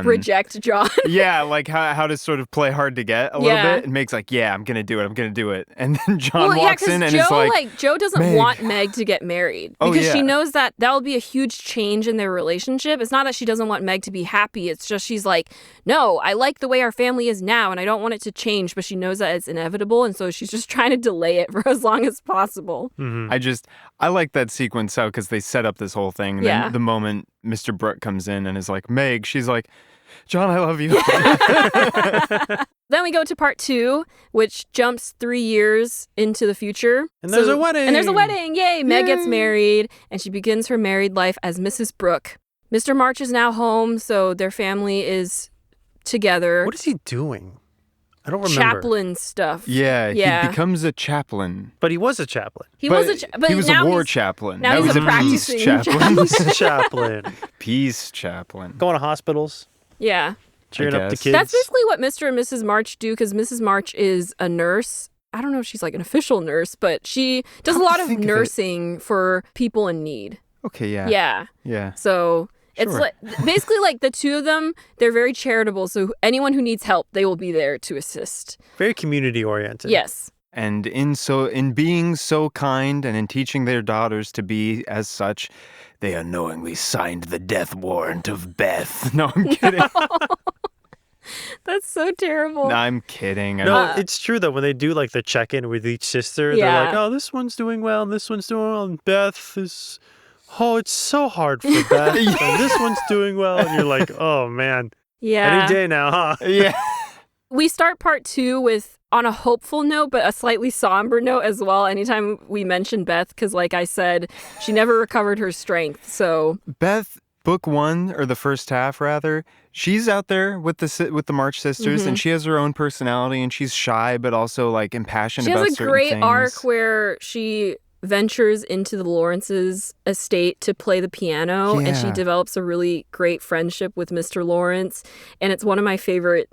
reject John. Yeah, like how to sort of play hard to get a little bit. And Meg's like, yeah, I'm going to do it. And then John walks in and is like, Jo doesn't want Meg to get married because she knows that that'll be a huge change in their relationship. It's not that she doesn't want Meg to be happy. It's just she's like, no, I like the way our family is now and I don't want it to change. But she knows that it's inevitable. And so she's just trying to delay it for as long as possible. Mm-hmm. I like that sequence out because they set up this whole thing. And then the moment Mr. Brooke comes in and is like, Meg, she's like, John, I love you. Then we go to part 2, which jumps 3 years into the future. And there's a wedding. Yay! Meg gets married, and she begins her married life as Mrs. Brooke. Mr. March is now home, so their family is together. What is he doing? I don't remember. Chaplain stuff. Yeah, Yeah. he becomes a chaplain. But he was a chaplain. But he was now a war he's- chaplain. now he's he's a peace practicing chaplain. Peace chaplain. Peace chaplain. Going to hospitals, Yeah. cheering up the guess. kids. That's basically what Mr. and Mrs. March do, because Mrs. March is a nurse. I don't know if she's like an official nurse, but she does a lot of think of it. nursing for people in need. Okay, yeah. Yeah. Yeah. So it's Sure. like basically like the two of them, they're very charitable. So anyone who needs help, they will be there to assist. Very community oriented. Yes. And in being so kind and in teaching their daughters to be as such, they unknowingly signed the death warrant of Beth. No, I'm kidding. That's so terrible. No, I'm kidding. No, it's true though. When they do like the check-in with each sister, they're Yeah. like, "Oh, this one's doing well, and this one's doing well, and Beth is, oh, it's so hard for Beth, and this one's doing well," and you're like, "Oh man, Yeah. any day now, huh?" Yeah. We start part 2 with on a hopeful note, but a slightly somber note as well. Anytime we mention Beth, because like I said, she never recovered her strength. So Beth, book 1, or the first half rather, she's out there with the March sisters, and she has her own personality, and she's shy but also like impassioned she about has a certain great things. arc where she ventures into the Lawrence's estate to play the piano, and she Yeah. develops a really great friendship with Mr. Lawrence, and it's one of my favorite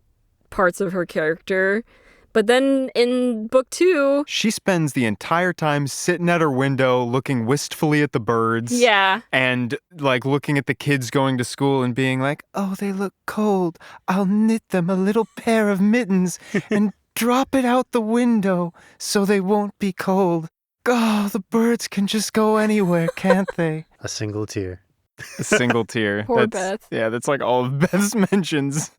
parts of her character. But then in book 2, She spends the entire time sitting at her window looking wistfully at the birds. yeah, And like looking at the kids going to school and being like, "Oh, they look cold. I'll knit them a little pair of mittens and drop it out the window so they won't be cold. Oh, the birds can just go anywhere, can't they?" A single tear. A single tear. Poor That's- Beth. Yeah, that's like all of Beth's mentions.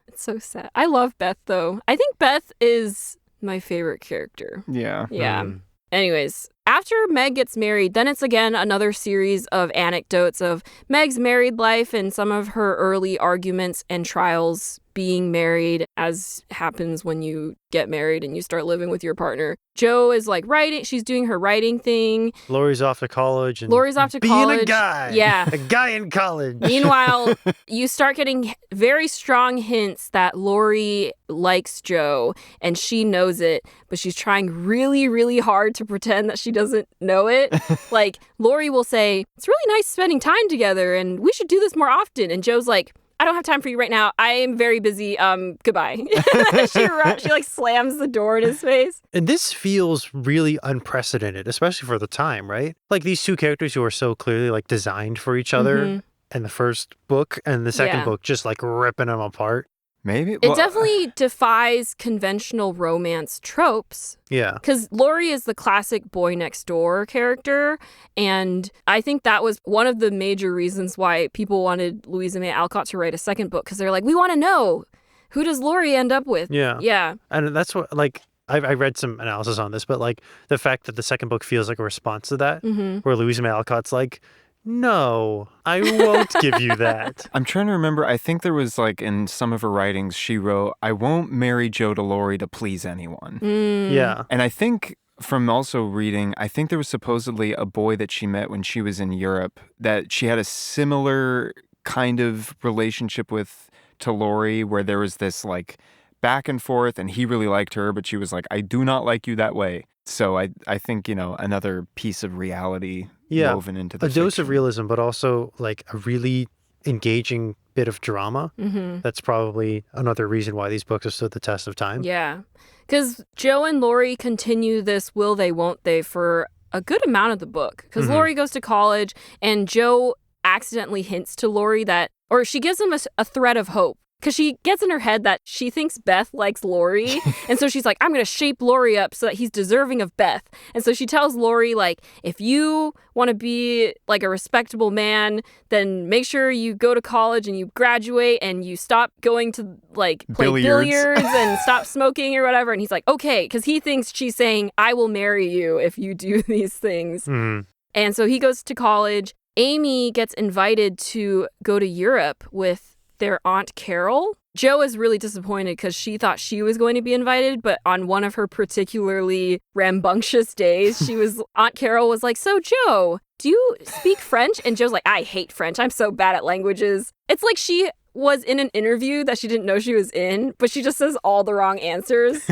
it's so sad. I love Beth though. I think Beth is my favorite character. Yeah. Yeah. Mm. Anyways, after Meg gets married, then it's again another series of anecdotes of Meg's married life and some of her early arguments and trials being married, as happens when you get married and you start living with your partner. Jo is like writing, she's doing her writing thing. Laurie's off to college. And Laurie's off to being college. a guy. Yeah. A guy in college. Meanwhile, you start getting very strong hints that Laurie likes Jo and she knows it, but she's trying really, really hard to pretend that she doesn't know it. Like, Laurie will say, "It's really nice spending time together and we should do this more often." And Jo's like, "I don't have time for you right now. I am very busy. Goodbye." she like slams the door in his face. And this feels really unprecedented, especially for the time, right? Like these two characters who are so clearly like designed for each other in the first book and the second Yeah. book, just like ripping them apart. Maybe. It definitely defies conventional romance tropes. Yeah. Because Laurie is the classic boy next door character. And I think that was one of the major reasons why people wanted Louisa May Alcott to write a second book. Because they're like, we want to know, who does Laurie end up with? Yeah. Yeah. And that's what, like, I read some analysis on this, but like the fact that the second book feels like a response to that, where Louisa May Alcott's like, "No, I won't give you that." I'm trying to remember. I think there was like in some of her writings, she wrote, "I won't marry Jo to Laurie to please anyone." Yeah. And I think from also reading, I think there was supposedly a boy that she met when she was in Europe that she had a similar kind of relationship with to Laurie, where there was this like back and forth and he really liked her, but she was like, "I do not like you that way." So I think, another piece of reality woven into the a dose of fiction. realism, but also like a really engaging bit of drama. That's probably another reason why these books have stood the test of time. Yeah. Because Jo and Laurie continue this will they, won't they for a good amount of the book. Because Laurie goes to college and Jo accidentally hints to Laurie that, or she gives him a thread of hope. Because she gets in her head that she thinks Beth likes Laurie. And so she's like, I'm going to shape Laurie up so that he's deserving of Beth. And so she tells Laurie, like, if you want to be like a respectable man, then make sure you go to college and you graduate and you stop going to like play billiards and stop smoking or whatever. And he's like, okay, because he thinks she's saying, I will marry you if you do these things. And so he goes to college. Amy gets invited to go to Europe with their Aunt Carol. Jo is really disappointed because she thought she was going to be invited, but on one of her particularly rambunctious days, Aunt Carol was like, "So Jo, do you speak French? And Joe's like, I hate French. I'm so bad at languages. It's like she was in an interview that she didn't know she was in, but she just says all the wrong answers.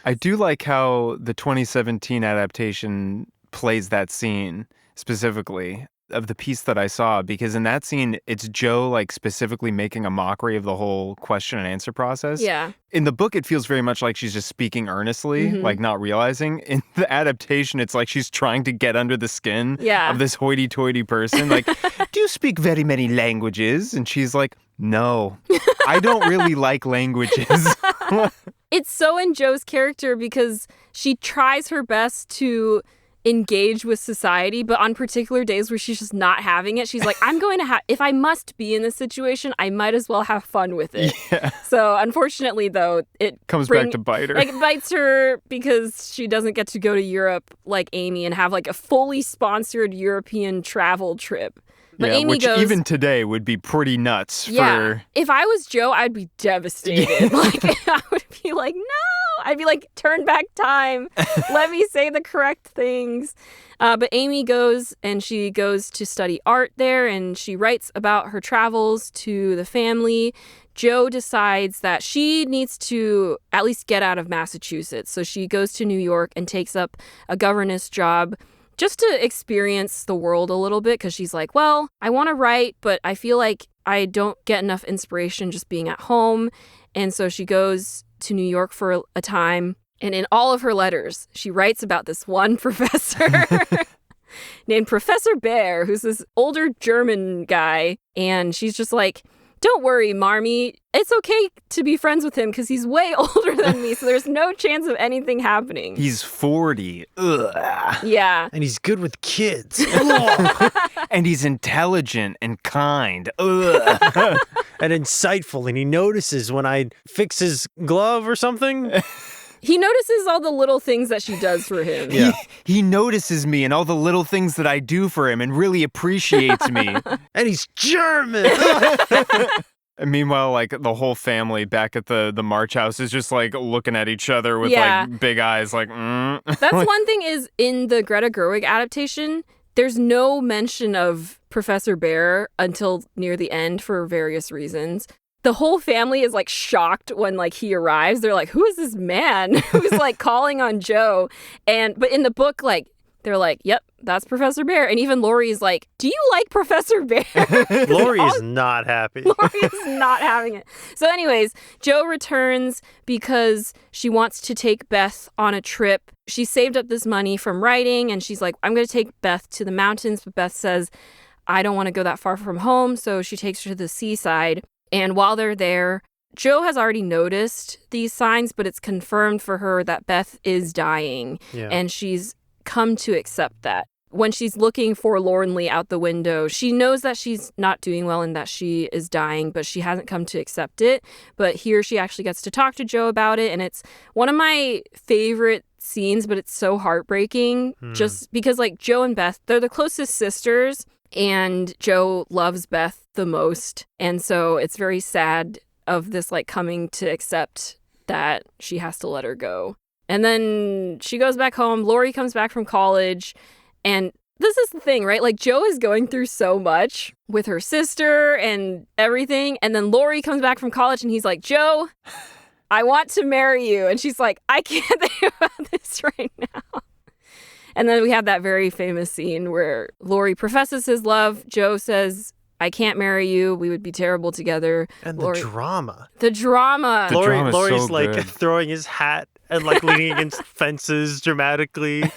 I do like how the 2017 adaptation plays that scene specifically of the piece that I saw, because in that scene, it's Joe like specifically making a mockery of the whole question and answer process. Yeah. In the book, it feels very much like she's just speaking earnestly, like not realizing. In the adaptation, it's like she's trying to get under the skin of this hoity-toity person. Like, do you speak very many languages? And she's like, no, I don't really like languages. It's so in Joe's character because she tries her best to engage with society, but on particular days where she's just not having it, she's like, I'm going to have, if I must be in this situation, I might as well have fun with it. Yeah. So unfortunately, though, it comes back to bite her. Like, it bites her because she doesn't get to go to Europe like Amy and have like a fully sponsored European travel trip. But yeah, Amy which goes, even today would be pretty nuts. If I was Joe, I'd be devastated. Like, I would be like, no. I'd be like, turn back time. Let me say the correct things. But Amy goes and she goes to study art there, and she writes about her travels to the family. Joe decides that she needs to at least get out of Massachusetts. So she goes to New York and takes up a governess job just to experience the world a little bit, because she's like, well, I want to write, but I feel like I don't get enough inspiration just being at home. And so she goes to New York for a time. And in all of her letters, she writes about this one professor named Professor Bear, who's this older German guy. And she's just like, don't worry, Marmee. It's okay to be friends with him because he's way older than me, so there's no chance of anything happening. He's 40. Ugh. Yeah. And he's good with kids. And he's intelligent and kind. Ugh. And insightful, and he notices when I fix his glove or something. He notices all the little things that she does for him. Yeah. He notices me and all the little things that I do for him and really appreciates me. And he's German. And meanwhile, like, the whole family back at the March house is just, like, looking at each other with, like, big eyes, like, That's one thing is, in the Greta Gerwig adaptation, there's no mention of Professor Bear until near the end for various reasons. The whole family is, like, shocked when, like, he arrives. They're like, who is this man who's, like, calling on Joe? But in the book, like, they're like, yep, that's Professor Bear. And even Laurie is like, do you like Professor Bear? Laurie is not happy. Laurie is not having it. So anyways, Joe returns because she wants to take Beth on a trip. She saved up this money from writing, and she's like, I'm going to take Beth to the mountains. But Beth says, I don't want to go that far from home. So she takes her to the seaside. And while they're there, Joe has already noticed these signs, but it's confirmed for her that Beth is dying. Yeah. And she's come to accept that. When she's looking forlornly out the window, she knows that she's not doing well and that she is dying, but she hasn't come to accept it. But here she actually gets to talk to Joe about it, and it's one of my favorite scenes, but it's so heartbreaking just because, like, Joe and Beth, they're the closest sisters, and Joe loves Beth the most. And so it's very sad of this, like, coming to accept that she has to let her go. And then she goes back home. Laurie comes back from college. And this is the thing, right? Like, Joe is going through so much with her sister and everything. And then Laurie comes back from college and he's like, Joe, I want to marry you. And she's like, I can't think about this right now. And then we have that very famous scene where Laurie professes his love. Joe says, I can't marry you. We would be terrible together. And Laurie, the drama. The drama. Laurie's so like good. throwing his hat and like leaning against fences dramatically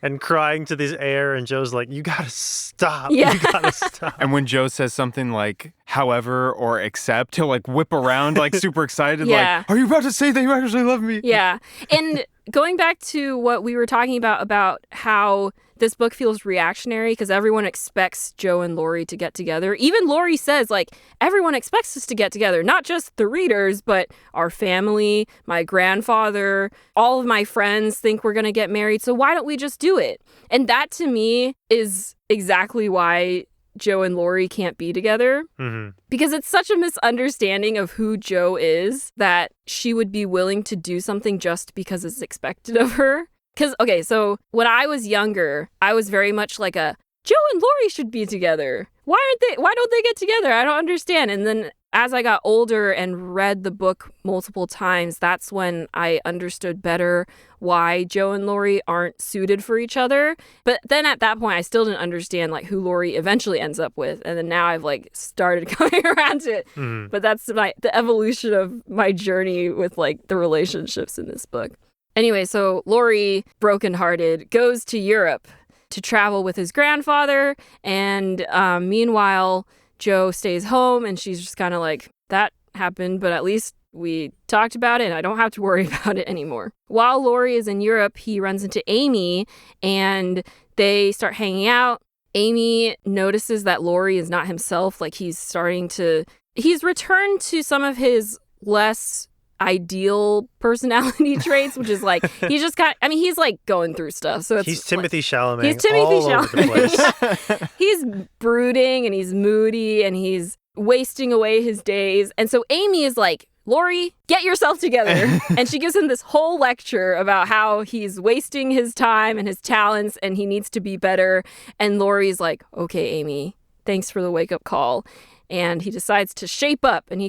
and crying to this air. And Joe's like, you gotta stop. Yeah. You gotta stop. And when Joe says something like, however, or except, he'll like whip around like super excited. Yeah. Like, are you about to say that you actually love me? Yeah. And going back to what we were talking about how this book feels reactionary because everyone expects Joe and Laurie to get together. Even Laurie says, like, everyone expects us to get together, not just the readers, but our family, my grandfather, all of my friends think we're going to get married. So why don't we just do it? And that to me is exactly why Joe and Laurie can't be together. Mm-hmm. Because it's such a misunderstanding of who Joe is that she would be willing to do something just because it's expected of her. Because, okay, so when I was younger, I was very much like a Joe and Laurie should be together. Why don't they get together? I don't understand. And then as I got older and read the book multiple times, that's when I understood better why Joe and Laurie aren't suited for each other. But then at that point, I still didn't understand like who Laurie eventually ends up with. And then now I've like started coming around to it. But that's the evolution of my journey with like the relationships in this book. Anyway, so Laurie, brokenhearted, goes to Europe to travel with his grandfather. And meanwhile, Joe stays home and she's just kind of like, that happened, but at least we talked about it and I don't have to worry about it anymore. While Laurie is in Europe, he runs into Amy and they start hanging out. Amy notices that Laurie is not himself. Like he's returned to some of his less ideal personality traits, which is like, he's like going through stuff. So he's Timothy Chalamet. He's Timothy all over the place. He's brooding and he's moody and he's wasting away his days. And so Amy is like, Laurie, get yourself together. And she gives him this whole lecture about how he's wasting his time and his talents and he needs to be better. And Laurie's like, okay, Amy, thanks for the wake-up call. And he decides to shape up and he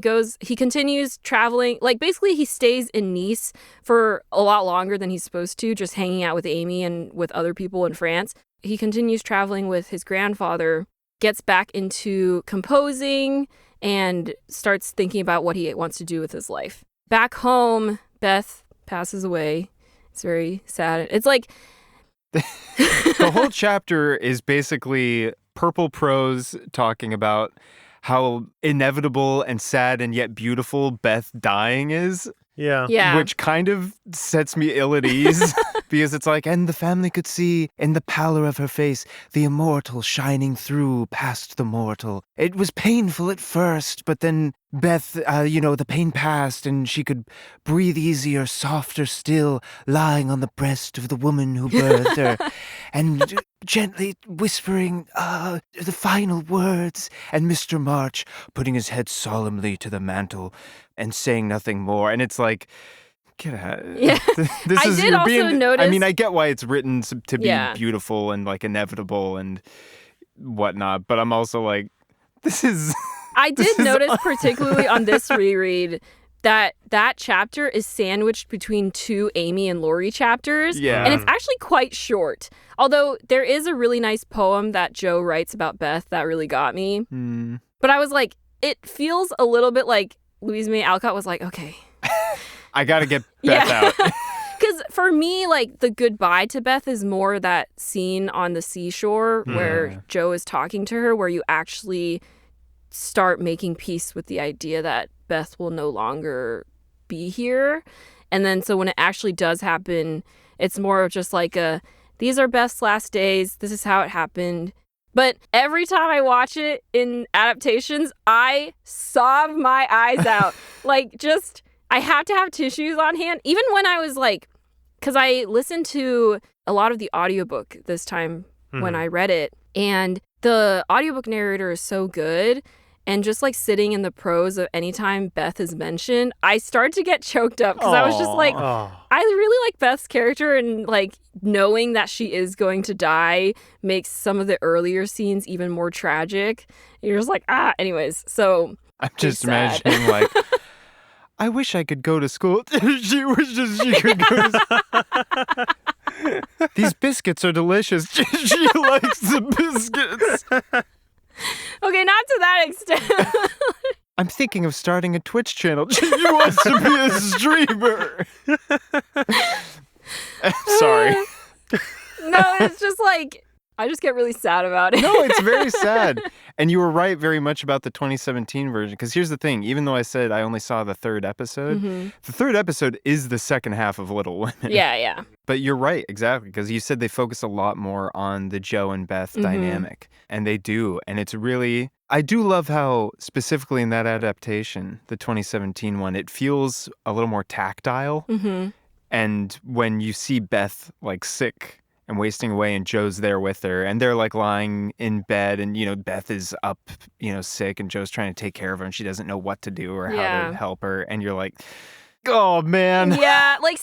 continues traveling. Like basically he stays in Nice for a lot longer than he's supposed to, just hanging out with Amy and with other people in France. He continues traveling with his grandfather, gets back into composing and starts thinking about what he wants to do with his life. Back home, Beth passes away. It's very sad. It's like the whole chapter is basically purple prose talking about how inevitable and sad and yet beautiful Beth dying is. Yeah. Which kind of sets me ill at ease because it's like, and the family could see in the pallor of her face the immortal shining through past the mortal. It was painful at first, but then Beth, the pain passed and she could breathe easier, softer still, lying on the breast of the woman who birthed her and gently whispering the final words. And Mr. March putting his head solemnly to the mantle and saying nothing more. And it's like, get out. Yeah. This is, I did also notice. I mean, I get why it's written to be beautiful and like inevitable and whatnot, but I'm also like, this is. I did notice, particularly on this reread, that chapter is sandwiched between two Amy and Laurie chapters. Yeah. And it's actually quite short. Although there is a really nice poem that Joe writes about Beth that really got me. But I was like, it feels a little bit like Louisa May Alcott was like, okay. I got to get Beth out. Because for me, like, the goodbye to Beth is more that scene on the seashore where Joe is talking to her, where you actually start making peace with the idea that Beth will no longer be here. And then so when it actually does happen, it's more of just like these are Beth's last days. This is how it happened. But every time I watch it in adaptations, I sob my eyes out. Like, just, I have to have tissues on hand. Even when I was like, because I listened to a lot of the audiobook this time when I read it. And the audiobook narrator is so good. And just like sitting in the prose of any time Beth is mentioned, I start to get choked up because I was just like, I really like Beth's character, and like knowing that she is going to die makes some of the earlier scenes even more tragic. And you're just like, anyways. So I'm just imagining like, I wish I could go to school. She wishes she could go to school. These biscuits are delicious. She likes the biscuits. Okay, not to that extent. I'm thinking of starting a Twitch channel. She wants to be a streamer. Sorry. No, it's just like, I just get really sad about it. No, it's very sad. And you were right very much about the 2017 version. Because here's the thing. Even though I said I only saw the third episode, the third episode is the second half of Little Women. Yeah. But you're right, exactly. Because you said they focus a lot more on the Joe and Beth dynamic. And they do. And it's really, I do love how specifically in that adaptation, the 2017 one, it feels a little more tactile. And when you see Beth like sick and wasting away and Joe's there with her and they're like lying in bed and, you know, Beth is up, you know, sick and Joe's trying to take care of her and she doesn't know what to do or how to help her. And you're like, oh man. Yeah. Like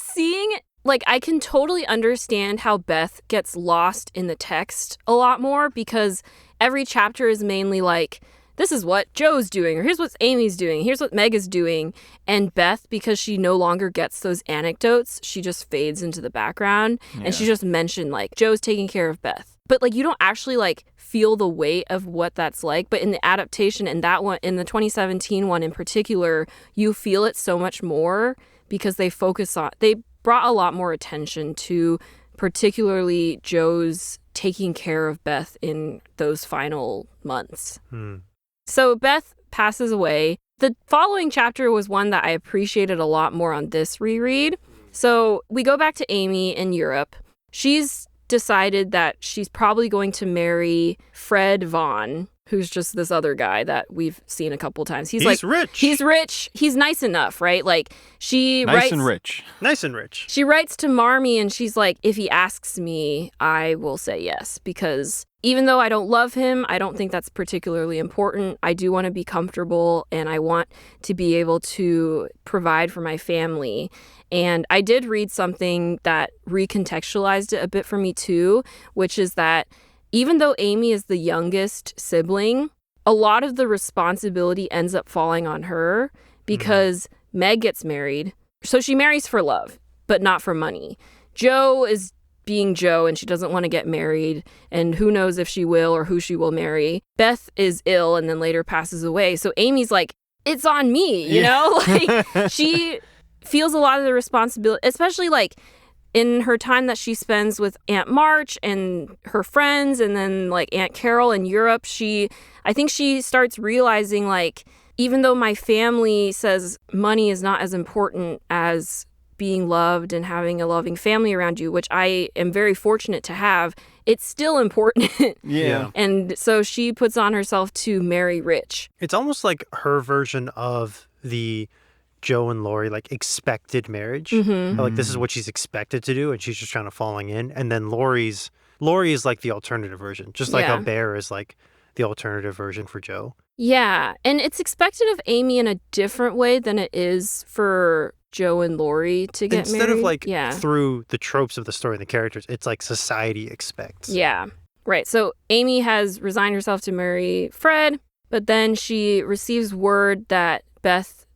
like, I can totally understand how Beth gets lost in the text a lot more, because every chapter is mainly like, this is what Joe's doing, or here's what Amy's doing, here's what Meg is doing. And Beth, because she no longer gets those anecdotes, she just fades into the background. Yeah. And she just mentioned, like, Joe's taking care of Beth. But, like, you don't actually, like, feel the weight of what that's like. But in the adaptation, and that one, in the 2017 one in particular, you feel it so much more, because they brought a lot more attention to particularly Joe's taking care of Beth in those final months. So Beth passes away. The following chapter was one that I appreciated a lot more on this reread. So we go back to Amy in Europe. She's decided that she's probably going to marry Fred Vaughn, who's just this other guy that we've seen a couple times. He's like rich. He's rich. He's nice enough, right? Like, she writes... Nice and rich. She writes to Marmee and she's like, if he asks me, I will say yes. Because even though I don't love him, I don't think that's particularly important. I do want to be comfortable and I want to be able to provide for my family. And I did read something that recontextualized it a bit for me too, which is that even though Amy is the youngest sibling, a lot of the responsibility ends up falling on her, because Meg gets married. So she marries for love, but not for money. Joe is being Joe and she doesn't want to get married, and who knows if she will or who she will marry. Beth is ill and then later passes away. So Amy's like, it's on me, you know? Like, she feels a lot of the responsibility, especially like in her time that she spends with Aunt March and her friends, and then like Aunt Carol in Europe. I think she starts realizing, like, even though my family says money is not as important as being loved and having a loving family around you, which I am very fortunate to have, it's still important. Yeah. And so she puts on herself to marry rich. It's almost like her version of the Joe and Laurie, like, expected marriage. Like, this is what she's expected to do, and she's just kind of falling in. And then Laurie is like the alternative version, just like how Bear is like the alternative version for Joe. Yeah, and it's expected of Amy in a different way than it is for Joe and Laurie to get married. Instead of like through the tropes of the story and the characters, it's like society expects. Yeah, right. So Amy has resigned herself to marry Fred, but then she receives word that Beth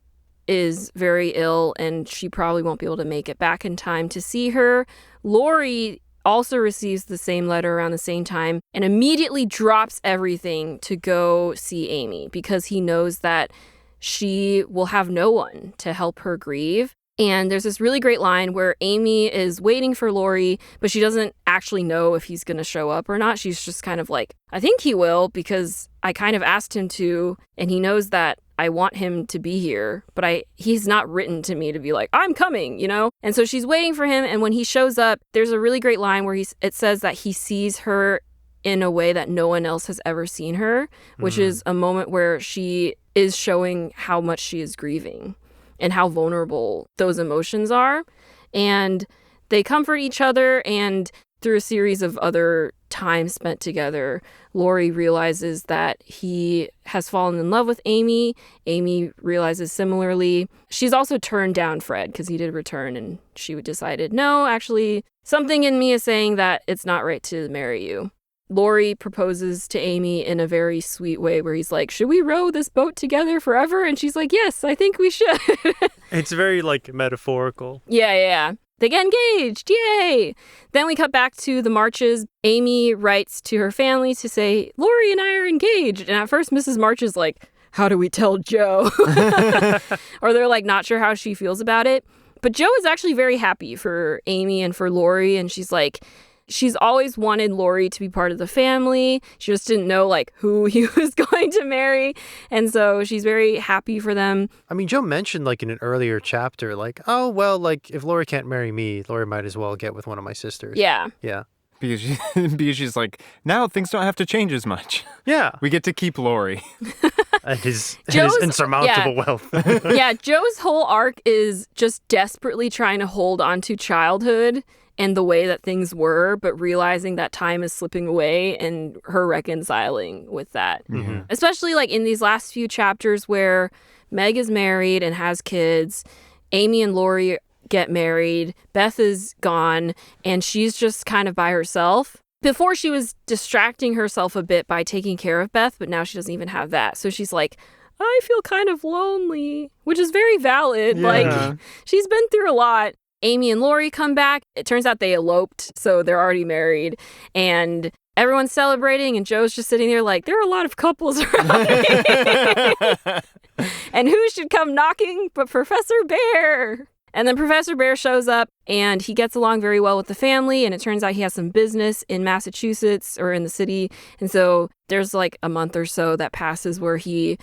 is very ill and she probably won't be able to make it back in time to see her. Laurie also receives the same letter around the same time and immediately drops everything to go see Amy, because he knows that she will have no one to help her grieve. And there's this really great line where Amy is waiting for Laurie, but she doesn't actually know if he's going to show up or not. She's just kind of like, I think he will, because I kind of asked him to, and he knows that I want him to be here, but he's not written to me to be like, I'm coming, you know? And so she's waiting for him, and when he shows up, there's a really great line where it says that he sees her in a way that no one else has ever seen her, which is a moment where she is showing how much she is grieving and how vulnerable those emotions are. And they comfort each other, and through a series of other times spent together, Laurie realizes that he has fallen in love with Amy. Amy realizes similarly. She's also turned down Fred because he did return, and she decided, no, actually, something in me is saying that it's not right to marry you. Laurie proposes to Amy in a very sweet way where he's like, should we row this boat together forever? And she's like, yes, I think we should. It's very, like, metaphorical. Yeah. They get engaged. Yay! Then we cut back to the Marches. Amy writes to her family to say, Laurie and I are engaged. And at first, Mrs. March is like, how do we tell Joe? Or they're like, not sure how she feels about it. But Joe is actually very happy for Amy and for Laurie. And she's like, she's always wanted Laurie to be part of the family. She just didn't know, like, who he was going to marry. And so she's very happy for them. I mean, Joe mentioned, like, in an earlier chapter, like, oh, well, like, if Laurie can't marry me, Laurie might as well get with one of my sisters. Yeah. Because she's like, now things don't have to change as much. Yeah. We get to keep Laurie. And his insurmountable wealth. Yeah, Joe's whole arc is just desperately trying to hold on to childhood and the way that things were, but realizing that time is slipping away and her reconciling with that. Mm-hmm. Especially like in these last few chapters where Meg is married and has kids. Amy and Laurie get married. Beth is gone, and she's just kind of by herself. Before, she was distracting herself a bit by taking care of Beth, but now she doesn't even have that. So she's like, I feel kind of lonely, which is very valid. Yeah. Like, she's been through a lot. Amy and Laurie come back. It turns out they eloped, so they're already married. And everyone's celebrating, and Joe's just sitting there like, there are a lot of couples around me. And who should come knocking but Professor Bear? And then Professor Bear shows up, and he gets along very well with the family, and it turns out he has some business in Massachusetts or in the city. And so there's like a month or so that passes where he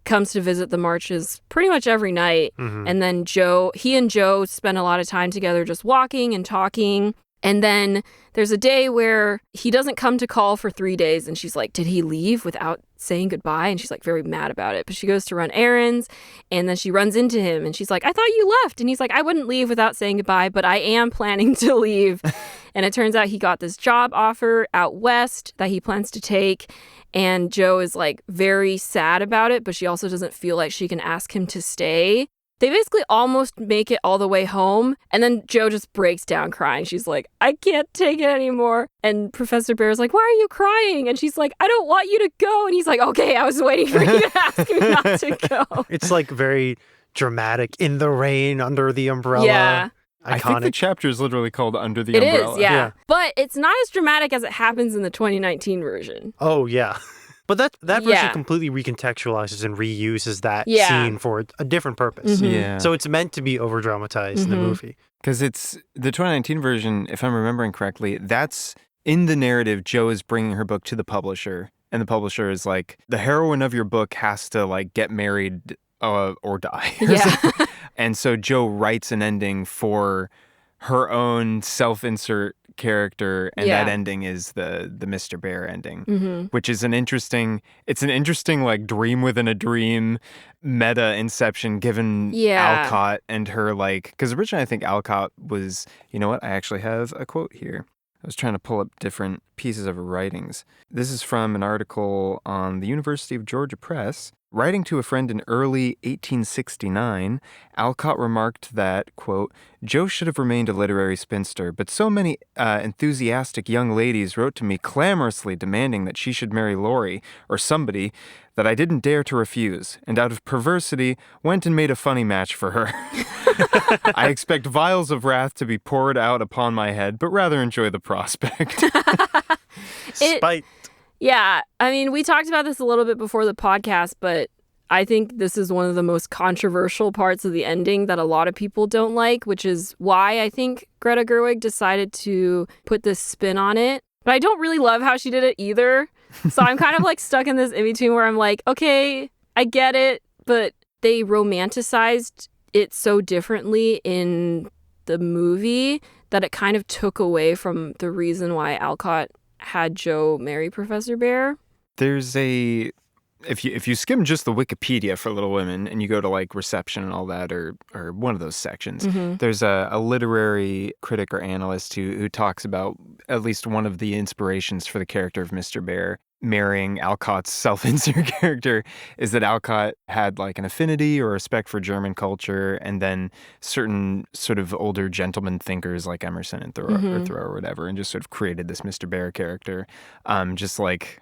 comes to visit the Marches pretty much every night. And then he and Joe spend a lot of time together just walking and talking. And then there's a day where he doesn't come to call for 3 days, and she's like, did he leave without saying goodbye? And she's like very mad about it. But she goes to run errands, and then she runs into him, and she's like, I thought you left. And he's like, I wouldn't leave without saying goodbye, but I am planning to leave. And it turns out he got this job offer out west that he plans to take. And Joe is like very sad about it, but she also doesn't feel like she can ask him to stay. They basically almost make it all the way home, and then Joe just breaks down crying. She's like, I can't take it anymore. And Professor Bear's like, why are you crying? And she's like, I don't want you to go. And he's like, okay, I was waiting for you to ask me not to go. It's like very dramatic, in the rain, under the umbrella. Yeah. Iconic. I think the chapter is literally called Under the It Umbrella. is, yeah. Yeah. But it's not as dramatic as it happens in the 2019 version. Oh, yeah. But that version Yeah. completely recontextualizes and reuses that Yeah. scene for a different purpose. Yeah. So it's meant to be over-dramatized in the movie. Because it's the 2019 version, if I'm remembering correctly, that's in the narrative. Joe is bringing her book to the publisher, and the publisher is like, the heroine of your book has to like get married or die. Yeah. And so Joe writes an ending for her own self-insert character, and Yeah. that ending is the Mr. Bear ending, which is an interesting like dream within a dream meta inception given Yeah. Alcott and her, like, because originally I think Alcott was, you know what, I actually have a quote here. I was trying to pull up different pieces of her writings. This is from an article on the University of Georgia Press. Writing to a friend in early 1869, Alcott remarked that, quote, Joe should have remained a literary spinster, but so many enthusiastic young ladies wrote to me clamorously demanding that she should marry Laurie, or somebody, that I didn't dare to refuse, and out of perversity went and made a funny match for her. I expect vials of wrath to be poured out upon my head, but rather enjoy the prospect. Spite. Yeah, I mean, we talked about this a little bit before the podcast, but I think this is one of the most controversial parts of the ending that a lot of people don't like, which is why I think Greta Gerwig decided to put this spin on it. But I don't really love how she did it either. So I'm kind of like stuck in this in-between where I'm like, okay, I get it, but they romanticized it so differently in the movie that it kind of took away from the reason why Alcott had Joe marry Professor Bear. There's if you skim just the Wikipedia for Little Women and you go to like reception and all that, or one of those sections, there's a literary critic or analyst who talks about at least one of the inspirations for the character of Mr. Bear marrying Alcott's self-insert character is that Alcott had like an affinity or respect for German culture, and then certain sort of older gentleman thinkers like Emerson and Thoreau or whatever, and just sort of created this Mr. Bear character. Just like,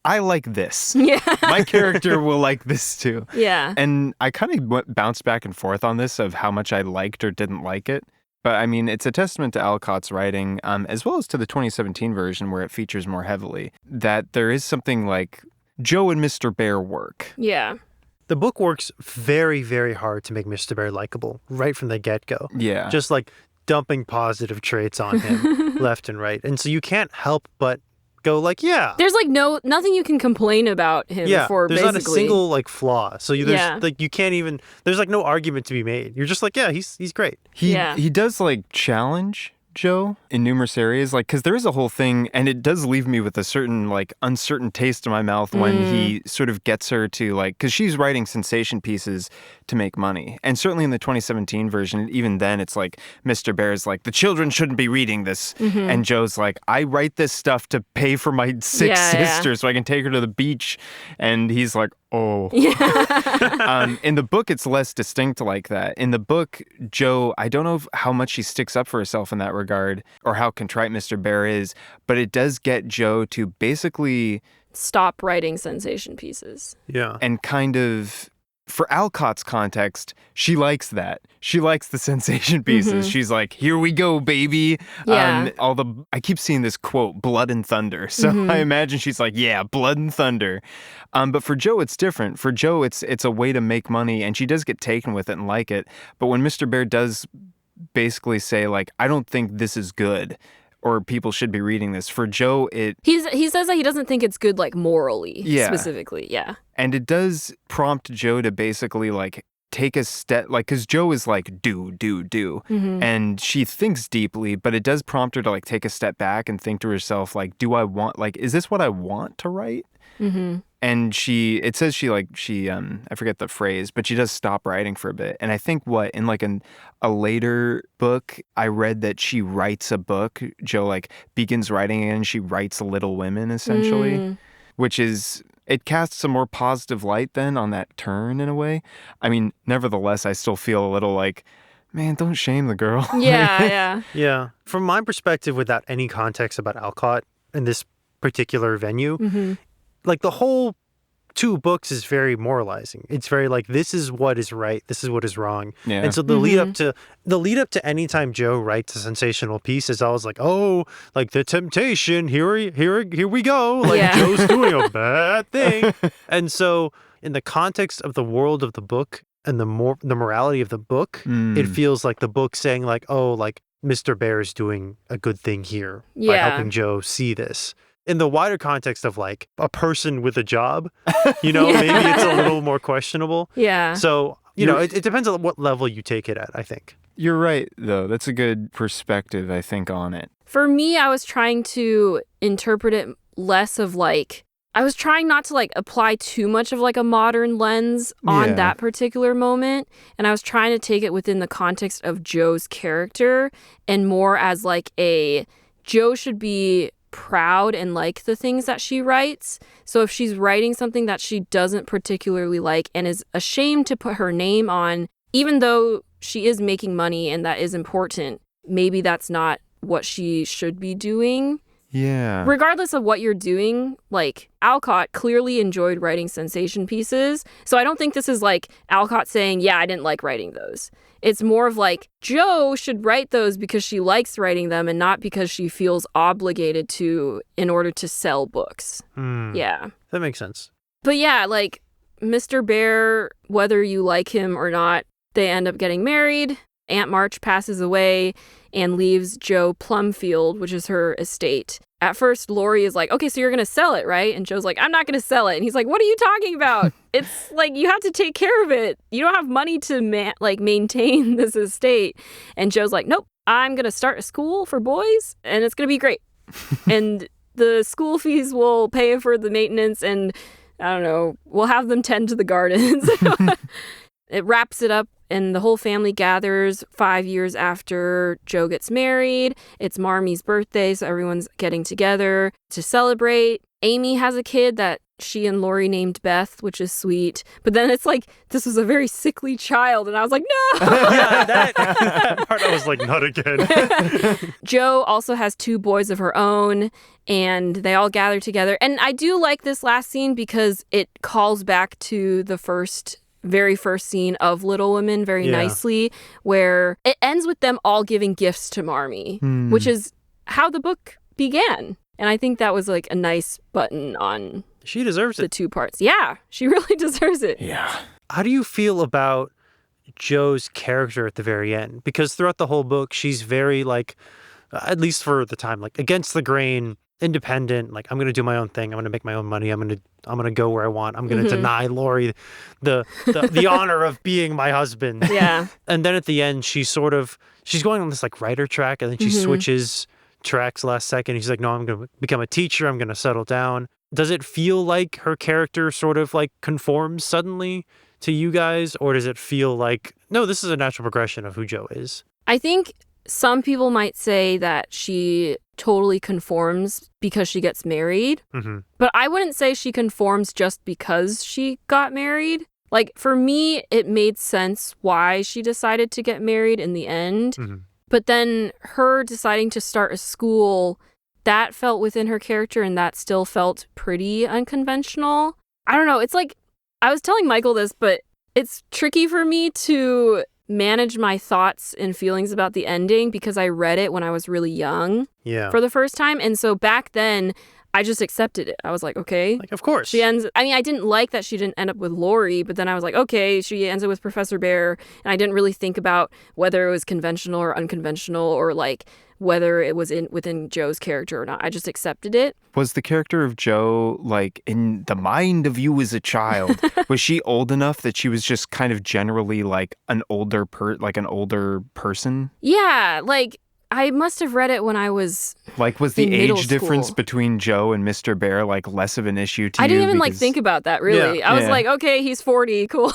I like this. Yeah. My character will like this too. Yeah. And I kind of bounced back and forth on this of how much I liked or didn't like it. But I mean, it's a testament to Alcott's writing, as well as to the 2017 version where it features more heavily, that there is something like Joe and Mr. Bear work. Yeah. The book works very, very hard to make Mr. Bear likable right from the get-go. Yeah. Just like dumping positive traits on him left and right. And so you can't help but go like, yeah. There's like nothing you can complain about him for, there's basically. not a single like flaw. So like you can't even, there's like no argument to be made. You're just like, yeah, he's great. He does like challenge Joe in numerous areas, like, because there is a whole thing, and it does leave me with a certain like uncertain taste in my mouth when he sort of gets her to like, because she's writing sensation pieces to make money, and certainly in the 2017 version, even then it's like Mr. Bear's like, the children shouldn't be reading this, and Joe's like, I write this stuff to pay for my sick sister so I can take her to the beach, and he's like, oh. Yeah. In the book, it's less distinct like that. In the book, Jo, I don't know how much she sticks up for herself in that regard or how contrite Mr. Bear is, but it does get Jo to basically Stop writing sensation pieces. Yeah. and kind of, for Alcott's context, she likes that. She likes the sensation pieces. She's like, here we go, baby. Yeah. I keep seeing this quote, blood and thunder. So I imagine she's like, yeah, blood and thunder. But for Jo, it's different. For Jo, it's a way to make money, and she does get taken with it and like it. But when Mr. Bear does basically say, like, I don't think this is good, or people should be reading this, for Jo, He says that he doesn't think it's good, like, morally, Yeah. specifically. Yeah. and it does prompt Jo to basically, like, take a step, like, because Jo is like, do. And she thinks deeply, but it does prompt her to, like, take a step back and think to herself, like, is this what I want to write? And it says she I forget the phrase, but she does stop writing for a bit. And I think in like a later book, I read that she writes a book. Jo, like, begins writing again. She writes Little Women, essentially, which is, it casts a more positive light then on that turn in a way. I mean, nevertheless, I still feel a little like, man, don't shame the girl. Yeah. Yeah. From my perspective, without any context about Alcott in this particular venue, like the whole 2 books is very moralizing. It's very like, this is what is right, this is what is wrong. Yeah. And so the lead up to any time Jo writes a sensational piece is always like, oh, like the temptation, here we go. Like Jo's doing a bad thing. And so in the context of the world of the book and the morality of the book, it feels like the book saying like, oh, like Mr. Bear is doing a good thing here by helping Jo see this. In the wider context of like a person with a job, maybe it's a little more questionable. Yeah. So, it depends on what level you take it at, I think. You're right, though. That's a good perspective, I think, on it. For me, I was trying to interpret it less of like, I was trying not to like apply too much of like a modern lens on that particular moment. And I was trying to take it within the context of Jo's character and more as like Jo should be proud and like the things that she writes. So if she's writing something that she doesn't particularly like and is ashamed to put her name on, even though she is making money and that is important, maybe that's not what she should be doing. Yeah. Regardless of what you're doing, like Alcott clearly enjoyed writing sensation pieces. So I don't think this is like Alcott saying, yeah, I didn't like writing those. It's more of like Jo should write those because she likes writing them and not because she feels obligated to in order to sell books. Yeah. That makes sense. But yeah, like Mr. Bear, whether you like him or not, they end up getting married. Aunt March passes away and leaves Jo Plumfield, which is her estate. At first, Laurie is like, okay, so you're going to sell it, right? And Jo's like, I'm not going to sell it. And he's like, what are you talking about? It's like, you have to take care of it. You don't have money to maintain this estate. And Jo's like, nope, I'm going to start a school for boys and it's going to be great. And the school fees will pay for the maintenance and I don't know, we'll have them tend to the gardens. It wraps it up and the whole family gathers 5 years after Jo gets married. It's Marmie's birthday, so everyone's getting together to celebrate. Amy has a kid that she and Laurie named Beth, which is sweet. But then it's like, this was a very sickly child. And I was like, no! Yeah, that part I was like, not again. Jo also has 2 boys of her own, and they all gather together. And I do like this last scene because it calls back to the very first scene of Little Women very nicely, where it ends with them all giving gifts to Marmee, which is how the book began. And I think that was like a nice button on She deserves the it. 2 parts. Yeah, she really deserves it. Yeah. How do you feel about Jo's character at the very end? Because throughout the whole book, she's very like, at least for the time, like against the grain, independent, like I'm going to do my own thing. I'm going to make my own money. I'm going to go where I want. I'm going to deny Laurie the honor of being my husband. Yeah. And then at the end, she's going on this like writer track and then she switches tracks last second. She's like, no, I'm going to become a teacher. I'm going to settle down. Does it feel like her character sort of like conforms suddenly to you guys? Or does it feel like, no, this is a natural progression of who Jo is? I think some people might say that she totally conforms because she gets married. Mm-hmm. But I wouldn't say she conforms just because she got married. Like, for me, it made sense why she decided to get married in the end. Mm-hmm. But then her deciding to start a school, that felt within her character, and that still felt pretty unconventional. I don't know. It's like, I was telling Michael this, but it's tricky for me to manage my thoughts and feelings about the ending because I read it when I was really young for the first time. And so back then, I just accepted it. I was like, okay. Like, of course. I didn't like that she didn't end up with Laurie, but then I was like, okay, she ends up with Professor Bear. And I didn't really think about whether it was conventional or unconventional or like whether it was within Joe's character or not. I just accepted it. Was the character of Joe, like, in the mind of you as a child, was she old enough that she was just kind of generally like an older person? Yeah, like, I must have read it when I was like, was the age difference between Joe and Mr. Bear like less of an issue to you? I didn't even like think about that, really. Yeah. I was like, okay, he's 40, cool.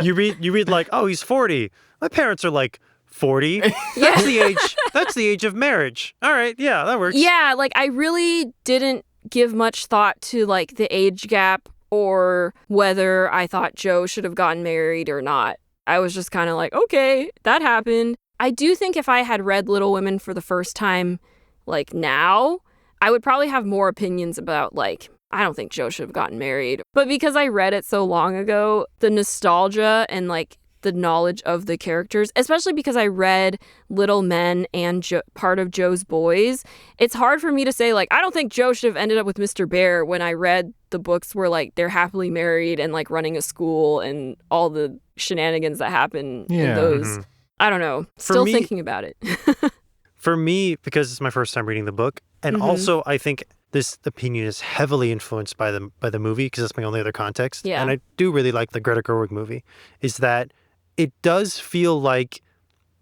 You read like, oh, he's 40. My parents are like 40. That's the age of marriage. All right, yeah, that works. Yeah, like, I really didn't give much thought to like the age gap or whether I thought Joe should have gotten married or not. I was just kind of like, okay, that happened. I do think if I had read Little Women for the first time, like now, I would probably have more opinions about, like, I don't think Joe should have gotten married. But because I read it so long ago, the nostalgia and, like, the knowledge of the characters, especially because I read Little Men and part of Joe's Boys, it's hard for me to say, like, I don't think Joe should have ended up with Mr. Bear when I read the books where, like, they're happily married and, like, running a school and all the shenanigans that happen in those. Mm-hmm. I don't know. Still thinking about it. For me, because it's my first time reading the book, and also I think this opinion is heavily influenced by the movie because that's my only other context. Yeah. And I do really like the Greta Gerwig movie, is that it does feel like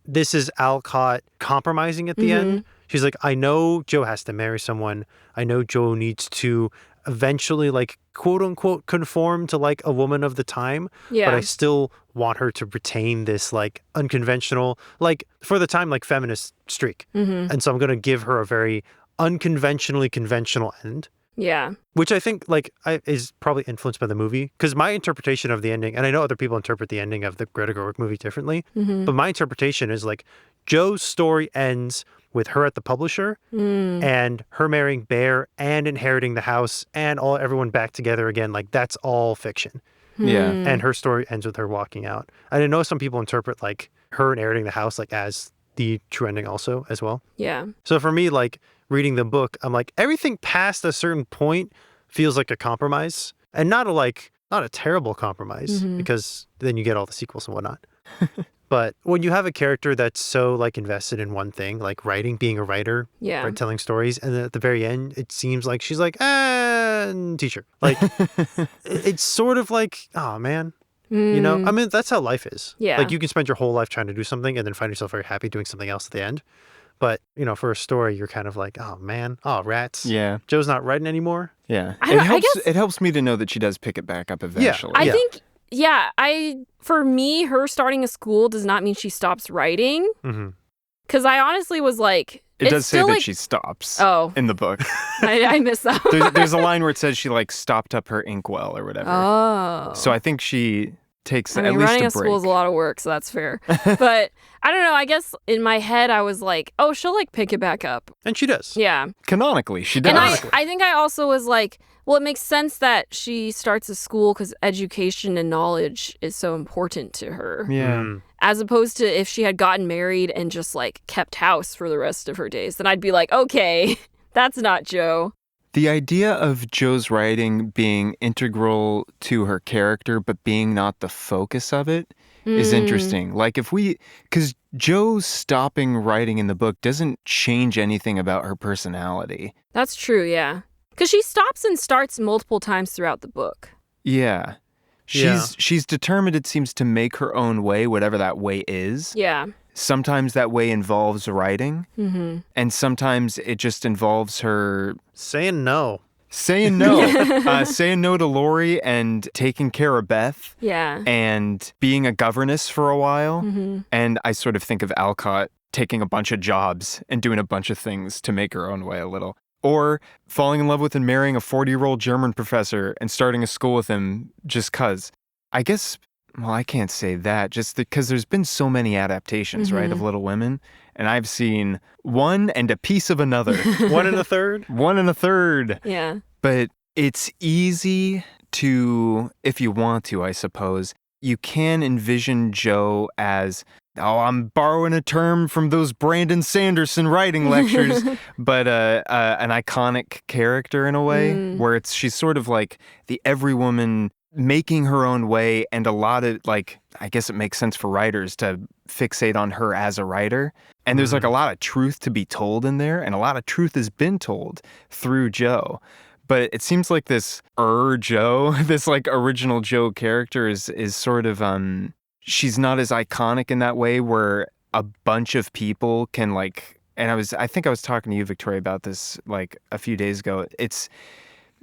this is Alcott compromising at the end. She's like, I know Joe has to marry someone. I know Joe needs to eventually, like, quote unquote, conform to like a woman of the time. Yeah. But I still want her to retain this like unconventional, like for the time, like feminist streak. And so I'm going to give her a very unconventionally conventional end. Yeah. Which I think like is probably influenced by the movie, because my interpretation of the ending, and I know other people interpret the ending of the Greta Gerwig movie differently, but my interpretation is like Joe's story ends with her at the publisher and her marrying Bear and inheriting the house and everyone back together again. Like, that's all fiction. Yeah. And her story ends with her walking out. And I know some people interpret like her inheriting the house like as the true ending also as well. Yeah. So for me, like reading the book, I'm like, everything past a certain point feels like a compromise, and not a terrible compromise, because then you get all the sequels and whatnot. But when you have a character that's so like invested in one thing, like writing, being a writer, right, telling stories, and then at the very end, it seems like she's like, teacher. Like, it's sort of like, oh man, you know? I mean, that's how life is. Yeah. Like, you can spend your whole life trying to do something and then find yourself very happy doing something else at the end. But, you know, for a story, you're kind of like, oh man, oh rats. Yeah. Joe's not writing anymore. Yeah. I guess It helps me to know that she does pick it back up eventually. I think, for me, her starting a school does not mean she stops writing. Because I honestly was like, it does say that like, she stops in the book. I missed that. There's a line where it says she like stopped up her inkwell or whatever. Oh. So I think she takes at least running a a break. school is a lot of work, so that's fair. But I don't know. I guess in my head, I was like, oh, she'll like pick it back up. And she does. Yeah. Canonically, she does. And I think I also was like, well, it makes sense that she starts a school because education and knowledge is so important to her. Yeah. As opposed to if she had gotten married and just like kept house for the rest of her days, then I'd be like, okay, that's not Joe. The idea of Joe's writing being integral to her character, but being not the focus of it is interesting. Like because Joe stopping writing in the book doesn't change anything about her personality. That's true, yeah. Because she stops and starts multiple times throughout the book. Yeah. She's determined, it seems, to make her own way, whatever that way is. Yeah. Sometimes that way involves writing, and sometimes it just involves her saying no. saying no. Saying no to Laurie and taking care of Beth. Yeah. And being a governess for a while. Mm-hmm. And I sort of think of Alcott taking a bunch of jobs and doing a bunch of things to make her own way a little. Or falling in love with and marrying a 40-year-old German professor and starting a school with him just 'cause. I guess, well, I can't say that just because there's been so many adaptations, right, of Little Women. And I've seen one and a piece of another. One and a third? One and a third. Yeah. But it's easy to, if you want to, I suppose, you can envision Jo as, oh, I'm borrowing a term from those Brandon Sanderson writing lectures, but an iconic character in a way, where she's sort of like the every woman making her own way, and a lot of, like, I guess it makes sense for writers to fixate on her as a writer. And there's like a lot of truth to be told in there, and a lot of truth has been told through Jo. But it seems like this Jo, this like original Jo character is sort of, she's not as iconic in that way where a bunch of people can like, and I think I was talking to you, Victoria, about this like a few days ago. It's,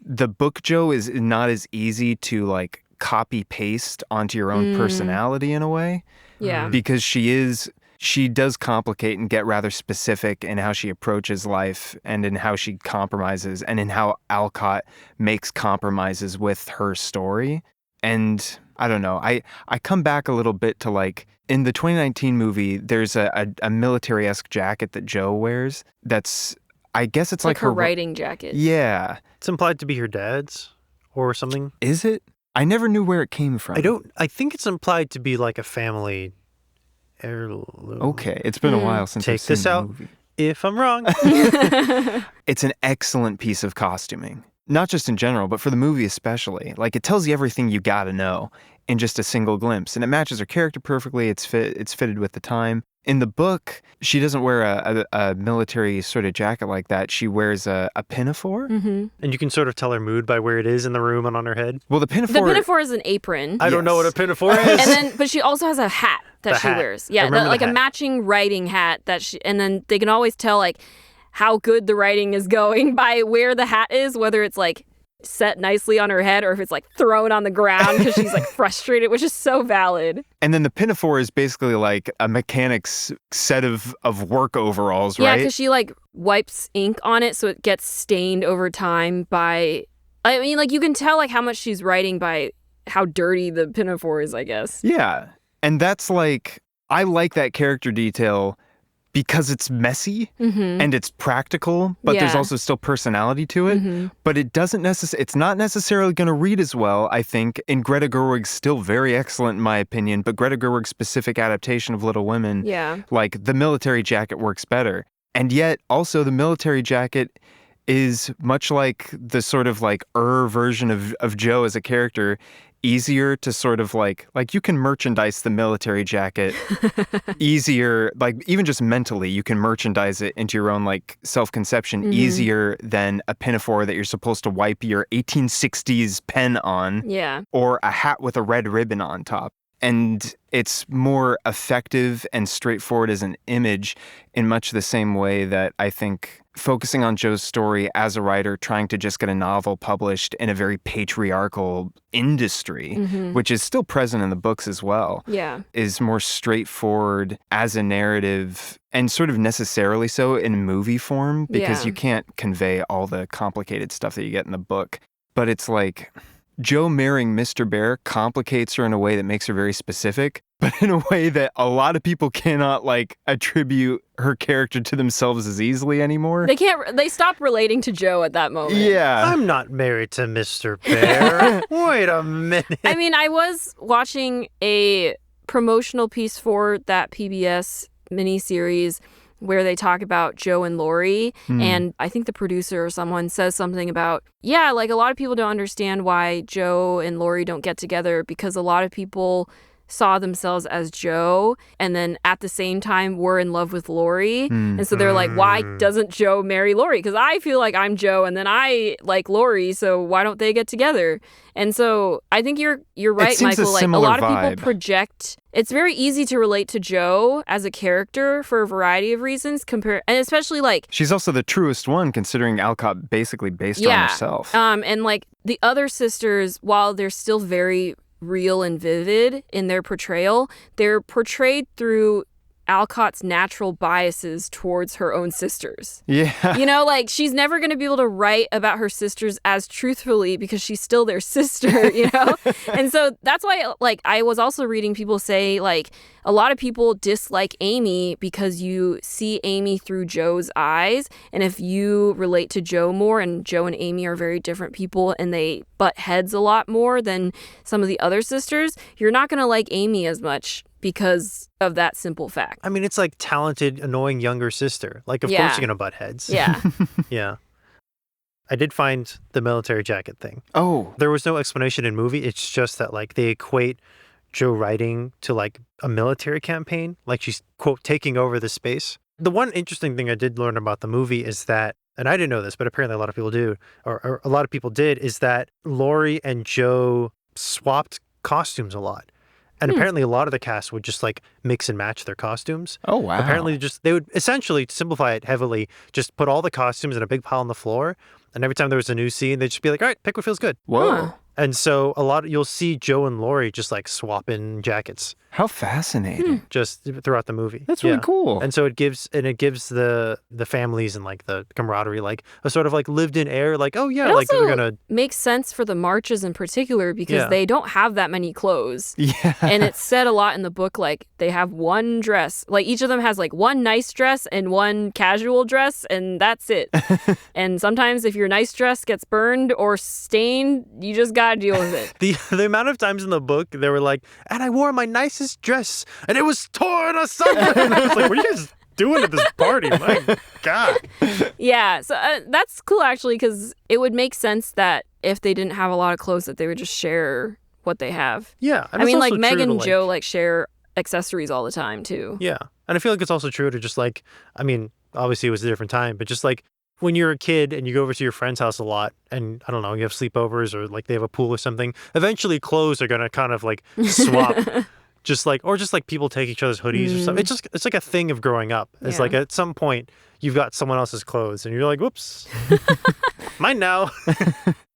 the book Jo is not as easy to like copy paste onto your own personality in a way. Yeah. Because she does complicate and get rather specific in how she approaches life and in how she compromises and in how Alcott makes compromises with her story. And I don't know, I come back a little bit to like, in the 2019 movie, there's a military-esque jacket that Jo wears that's, I guess it's like her writing jacket. Yeah. It's implied to be her dad's or something. Is it? I never knew where it came from. I think it's implied to be like a family heirloom. Okay, it's been a while since I've Take seen this the out movie. if I'm wrong. It's an excellent piece of costuming. Not just in general, but for the movie especially. Like, it tells you everything you gotta know in just a single glimpse. And it matches her character perfectly. It's fitted with the time. In the book, she doesn't wear a military sort of jacket like that. She wears a pinafore. Mm-hmm. And you can sort of tell her mood by where it is in the room and on her head. Well, the pinafore is an apron. I don't know what a pinafore is. And then, but she also has a hat that she wears. Yeah, like a matching writing hat and then they can always tell like how good the writing is going by where the hat is, whether it's like set nicely on her head or if it's like thrown on the ground because she's like frustrated, which is so valid. And then the pinafore is basically like a mechanic's set of work overalls, right? Yeah, because she like wipes ink on it so it gets stained over time by, I mean, like you can tell like how much she's writing by how dirty the pinafore is, I guess. Yeah. And that's like, I like that character detail because it's messy and it's practical, but there's also still personality to it. But it doesn't it's not necessarily going to read as well, I think, in Greta Gerwig's still very excellent, in my opinion, but Greta Gerwig's specific adaptation of Little Women, like the military jacket works better. And yet also the military jacket is much like the sort of like version of Jo as a character, easier to sort of like you can merchandise the military jacket easier, like even just mentally you can merchandise it into your own like self-conception easier than a pinafore that you're supposed to wipe your 1860s pen on, or a hat with a red ribbon on top. And it's more effective and straightforward as an image in much the same way that I think focusing on Jo's story as a writer, trying to just get a novel published in a very patriarchal industry, which is still present in the books as well, is more straightforward as a narrative and sort of necessarily so in movie form because you can't convey all the complicated stuff that you get in the book. But it's like Jo marrying Mr. Bear complicates her in a way that makes her very specific, but in a way that a lot of people cannot like attribute her character to themselves as easily anymore. They stop relating to Jo at that moment. Yeah. I'm not married to Mr. Bear. Wait a minute. I mean, I was watching a promotional piece for that PBS miniseries where they talk about Jo and Laurie, and I think the producer or someone says something about, like a lot of people don't understand why Jo and Laurie don't get together because a lot of people saw themselves as Joe and then at the same time were in love with Laurie. And so they're like, why doesn't Joe marry Laurie? Because I feel like I'm Joe and then I like Laurie, so why don't they get together? And so I think you're right, Michael. Like a lot of people project. It's very easy to relate to Joe as a character for a variety of reasons, and especially like she's also the truest one, considering Alcott basically based on herself. And like the other sisters, while they're still very real and vivid in their portrayal, they're portrayed through Alcott's natural biases towards her own sisters. Yeah. You know, like she's never going to be able to write about her sisters as truthfully because she's still their sister, you know? And so that's why, like, I was also reading people say, like, a lot of people dislike Amy because you see Amy through Joe's eyes. And if you relate to Joe more, and Joe and Amy are very different people and they butt heads a lot more than some of the other sisters, you're not going to like Amy as much because of that simple fact. I mean, it's like talented, annoying younger sister. Like, of course you're going to butt heads. Yeah. Yeah. I did find the military jacket thing. Oh. There was no explanation in movie. It's just that, like, they equate Joe writing to, like, a military campaign. Like, she's, quote, taking over the space. The one interesting thing I did learn about the movie is that, and I didn't know this, but apparently a lot of people do, or a lot of people did, is that Laurie and Joe swapped costumes a lot. And apparently a lot of the cast would just like mix and match their costumes. Oh, wow. Apparently they would essentially, to simplify it heavily, just put all the costumes in a big pile on the floor. And every time there was a new scene, they'd just be like, all right, pick what feels good. Whoa. Huh. And so you'll see Joe and Laurie just like swapping jackets How fascinating. just throughout the movie. That's really cool. And so it gives the families and like the camaraderie like a sort of like lived in air, like, oh yeah, It like also they're gonna makes sense for the marches in particular because they don't have that many clothes. Yeah. And it's said a lot in the book, like they have one dress. Like each of them has like one nice dress and one casual dress, and that's it. And sometimes if your nice dress gets burned or stained, you just gotta deal with it. The amount of times in the book they were like, and I wore my nicest dress and it was torn asunder. And I was like, what are you guys doing at this party? My God. Yeah, so that's cool actually, because it would make sense that if they didn't have a lot of clothes that they would just share what they have. Yeah. I mean, like Meg and Joe like share accessories all the time too. Yeah. And I feel like it's also true to just like, I mean, obviously it was a different time, but just like when you're a kid and you go over to your friend's house a lot and I don't know, you have sleepovers or like they have a pool or something, eventually clothes are going to kind of like swap. Just like people take each other's hoodies or something. It's like a thing of growing up. It's like at some point you've got someone else's clothes and you're like, whoops, mine now.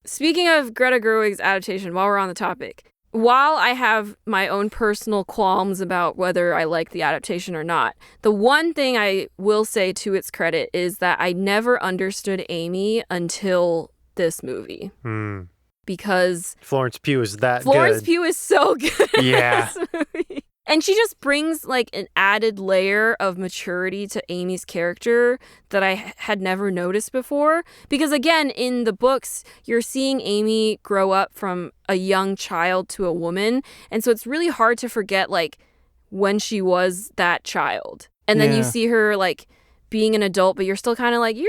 Speaking of Greta Gerwig's adaptation, while we're on the topic, while I have my own personal qualms about whether I like the adaptation or not, the one thing I will say to its credit is that I never understood Amy until this movie. Because Florence Pugh is that Florence good. Pugh is so good Yeah. in this movie. And she just brings like an added layer of maturity to Amy's character that I had never noticed before. Because again, in the books, you're seeing Amy grow up from a young child to a woman. And so it's really hard to forget like when she was that child. And then you see her like being an adult, but you're still kind of like, I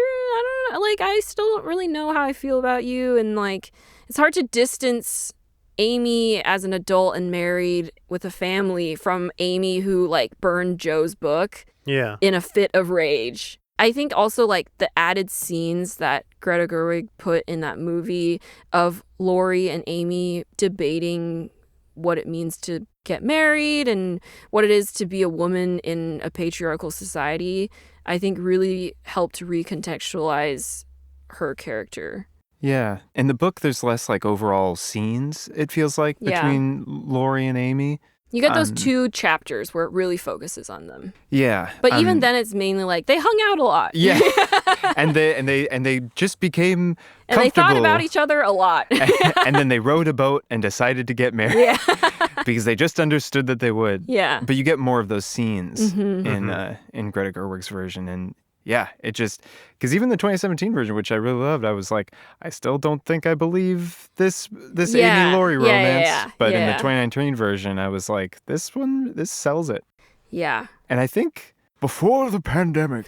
don't know, like I still don't really know how I feel about you. And like, it's hard to distance Amy as an adult and married with a family from Amy who like burned Joe's book in a fit of rage. I think also like the added scenes that Greta Gerwig put in that movie of Laurie and Amy debating what it means to get married and what it is to be a woman in a patriarchal society, I think really helped recontextualize her character. Yeah. In the book, there's less like overall scenes, it feels like, between Laurie and Amy. You get those 2 chapters where it really focuses on them. Yeah. But even then it's mainly like they hung out a lot. Yeah. and they just became comfortable. And they thought about each other a lot. And then they rowed a boat and decided to get married. Yeah. Because they just understood that they would. Yeah. But you get more of those scenes in Greta Gerwig's version. And yeah, it just, because even the 2017 version, which I really loved, I was like, I still don't think I believe this Amy Laurie romance. But in the 2019 version, I was like, this sells it. Yeah. And I think before the pandemic.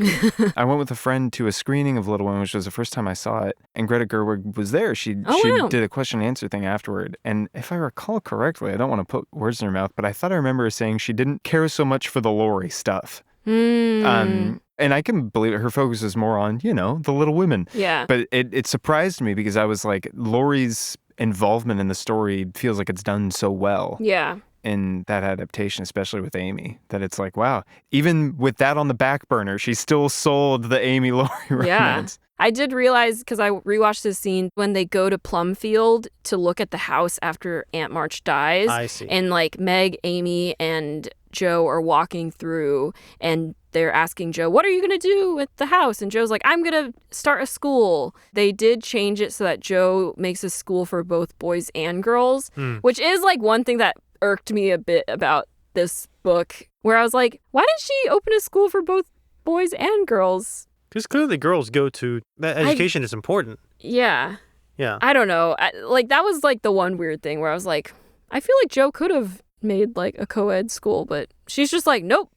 I went with a friend to a screening of Little Women, which was the first time I saw it. And Greta Gerwig was there. She wow. did a question and answer thing afterward. And if I recall correctly, I don't want to put words in her mouth, but I thought I remember her saying she didn't care so much for the Laurie stuff. And I can believe it. Her focus is more on, the Little Women. Yeah. But it surprised me because I was like, Laurie's involvement in the story feels like it's done so well. Yeah. In that adaptation, especially with Amy, that it's like, wow, even with that on the back burner, she still sold the Amy Laurie romance. Yeah. I did realize, because I rewatched this scene, when they go to Plumfield to look at the house after Aunt March dies. I see. And like Meg, Amy, and Joe are walking through and they're asking Joe, what are you going to do with the house? And Joe's like, I'm going to start a school. They did change it so that Joe makes a school for both boys and girls, which is like one thing that irked me a bit about this book, where I was like, why did she open a school for both boys and girls? Because clearly girls go to... Education is important. Yeah. Yeah. I don't know. That was like the one weird thing where I was like, I feel like Joe could have made like a co-ed school, but she's just like, nope,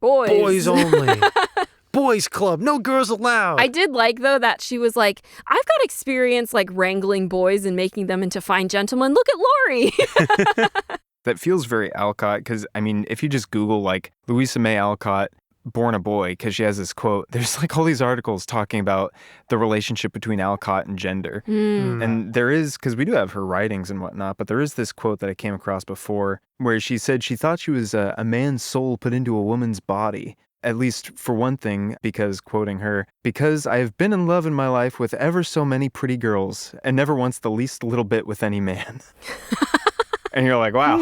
boys. Boys only. Boys club. No girls allowed. I did like, though, that she was like, I've got experience like wrangling boys and making them into fine gentlemen. Look at Laurie. That feels very Alcott because, I mean, if you just Google like Louisa May Alcott, born a boy, because she has this quote, there's like all these articles talking about the relationship between Alcott and gender. And there is, because we do have her writings and whatnot, but there is this quote that I came across before where she said she thought she was a man's soul put into a woman's body. At least for one thing, because, quoting her, because I have been in love in my life with ever so many pretty girls and never once the least little bit with any man. And you're like, wow.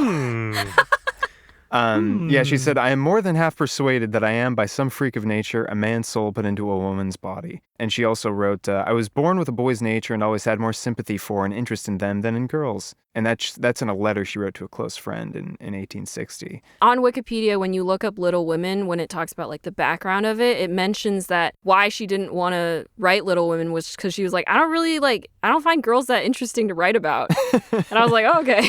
Yeah, she said, I am more than half persuaded that I am, by some freak of nature, a man's soul put into a woman's body. And she also wrote, I was born with a boy's nature and always had more sympathy for and interest in them than in girls. And that's in a letter she wrote to a close friend in 1860. On Wikipedia, when you look up Little Women, when it talks about like the background of it, it mentions that why she didn't want to write Little Women was because she was like, I don't find girls that interesting to write about. And I was like, oh, okay.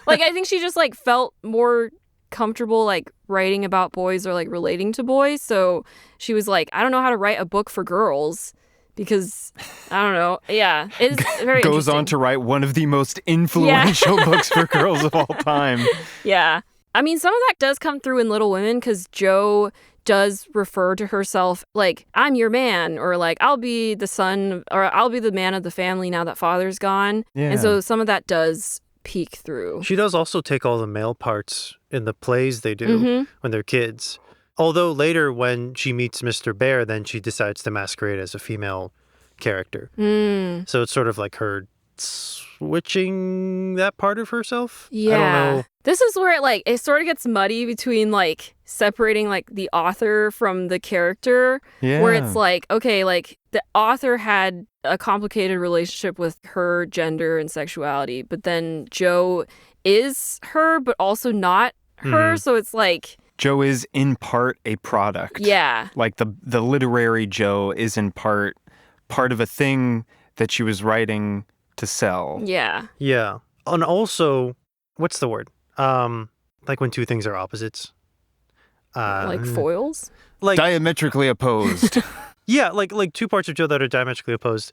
Like, I think she just like felt more comfortable like writing about boys or like relating to boys, so she was like, I don't know how to write a book for girls because I don't know. Yeah, it's very goes on to write one of the most influential books for girls of all time. Yeah, I mean, some of that does come through in Little Women because Joe does refer to herself like, I'm your man, or like, I'll be the son, or I'll be the man of the family now that father's gone. And so some of that does peek through. She does also take all the male parts in the plays they do when they're kids. Although later when she meets Mr. Bear, then she decides to masquerade as a female character. So it's sort of like her switching that part of herself. Yeah. I don't know. This is where it sort of gets muddy between like separating like the author from the character. Yeah. Where it's like, okay, like the author had a complicated relationship with her gender and sexuality, but then Joe is her, but also not her. So it's like, Joe is in part a product. Yeah. Like the literary Joe is in part of a thing that she was writing to sell. Yeah. Yeah. And also, what's the word? Like when two things are opposites. Like foils? Like diametrically opposed. Yeah, like two parts of Joe that are diametrically opposed.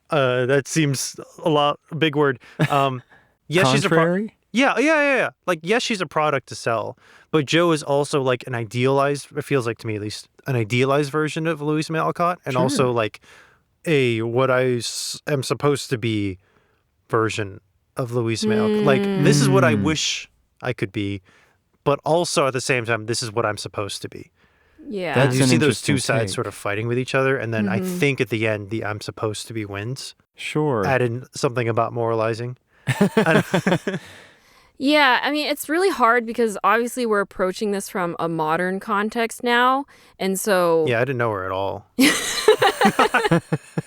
That seems a big word. Yes, contrary? Yeah. Like, yes, she's a product to sell, but Joe is also like an idealized, it feels like to me at least, an idealized version of Louisa May Alcott, and also like a what I am supposed to be version of Louisa May Alcott. Like, this is what I wish I could be, but also at the same time, this is what I'm supposed to be. Yeah. That's you see those two sides sort of fighting with each other, and then I think at the end, the I'm supposed to be wins. Sure. Added something about moralizing. Yeah, I mean, it's really hard because obviously we're approaching this from a modern context now, and so... Yeah, I didn't know her at all.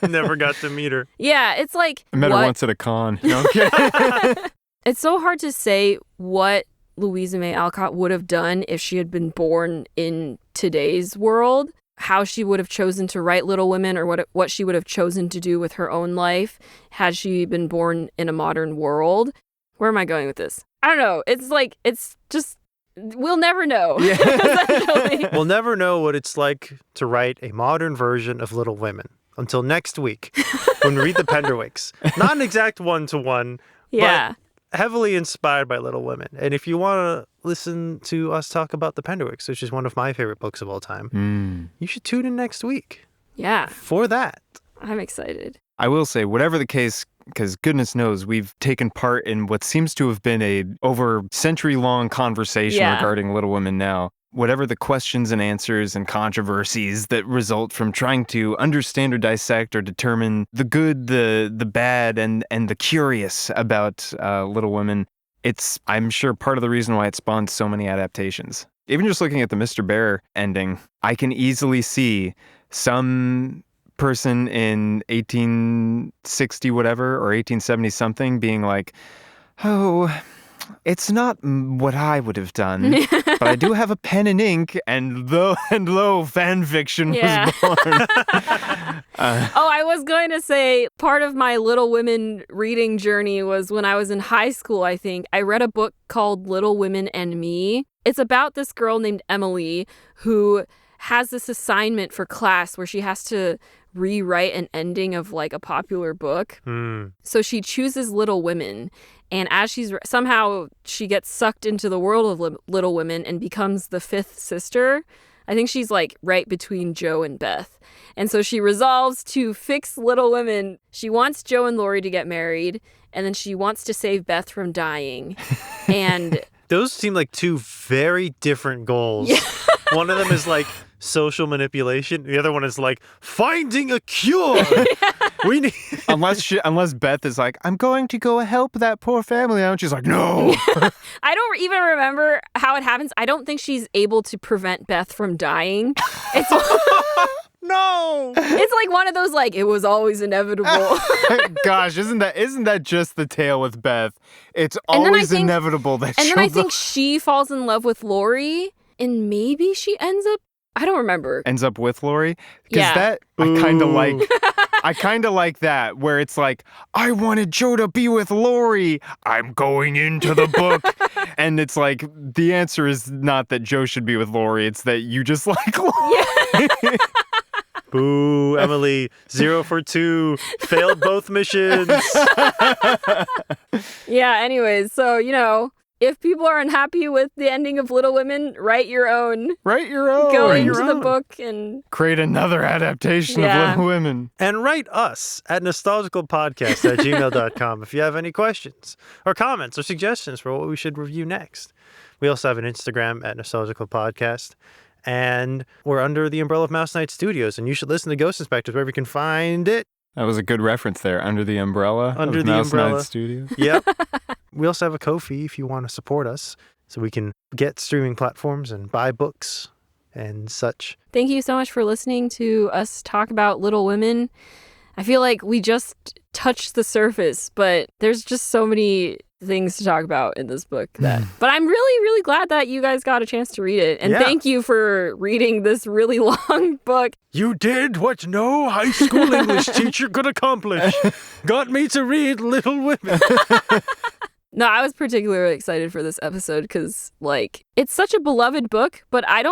Never got to meet her. Yeah, it's like... I met her once at a con. No, I'm kidding. It's so hard to say what Louisa May Alcott would have done if she had been born in today's world, how she would have chosen to write Little Women, or what she would have chosen to do with her own life had she been born in a modern world. Where am I going with this? I don't know. It's like, it's just We'll never know. Yeah. Essentially. We'll never know what it's like to write a modern version of Little Women until next week when we read the Penderwicks. Not an exact one-to-one, Yeah. but heavily inspired by Little Women. And if you want to listen to us talk about the Penderwicks, which is one of my favorite books of all time, you should tune in next week Yeah. for that. I'm excited. I will say, whatever the case, because goodness knows we've taken part in what seems to have been a over century-long conversation regarding Little Women now. Whatever the questions and answers and controversies that result from trying to understand or dissect or determine the good, the bad, and the curious about Little Women, it's, I'm sure, part of the reason why it spawned so many adaptations. Even just looking at the Mr. Bear ending, I can easily see some person in 1860 whatever or 1870 something being like, oh, it's not what I would have done, but I do have a pen and ink, and lo, fan fiction was born. I was going to say part of my Little Women reading journey was when I was in high school, I think. I read a book called Little Women and Me. It's about this girl named Emily who has this assignment for class where she has to rewrite an ending of like a popular book. So she chooses Little Women, and as somehow she gets sucked into the world of Little Women and becomes the fifth sister. I think she's like right between Jo and Beth. And so she resolves to fix Little Women. She wants Jo and Laurie to get married, and then she wants to save Beth from dying. And those seem like two very different goals. One of them is like social manipulation. The other one is like finding a cure. We need unless Beth is like, I'm going to go help that poor family out. And she's like, no. I don't even remember how it happens. I don't think she's able to prevent Beth from dying. It's no. It's like one of those like it was always inevitable. Gosh, isn't that just the tale with Beth? It's always inevitable that. And then I think she falls in love with Laurie, and maybe she ends up. I don't remember. Ends up with Laurie? Because that, I kind of like that, where it's like, I wanted Jo to be with Laurie. I'm going into the book. And it's like, the answer is not that Jo should be with Laurie. It's that you just like Laurie. Yeah. Boo, Emily, 0 for 2, failed both missions. Yeah, anyways, so, if people are unhappy with the ending of Little Women, write your own. Go into the book and create another adaptation of Little Women. And write us at nostalgicalpodcast@gmail.com if you have any questions or comments or suggestions for what we should review next. We also have an Instagram at nostalgicalpodcast. And we're under the umbrella of Mouse Knight Studios, and you should listen to Ghost Inspectors wherever you can find it. That was a good reference there. Under the umbrella of Mouse Knight Studios. Yep. We also have a Ko-fi if you want to support us, so we can get streaming platforms and buy books and such. Thank you so much for listening to us talk about Little Women. I feel like we just touched the surface, but there's just so many things to talk about in this book but I'm really, really glad that you guys got a chance to read it. And thank you for reading this really long book. You did what no high school English teacher could accomplish. Got me to read Little Women. No, I was particularly excited for this episode because, it's such a beloved book, but I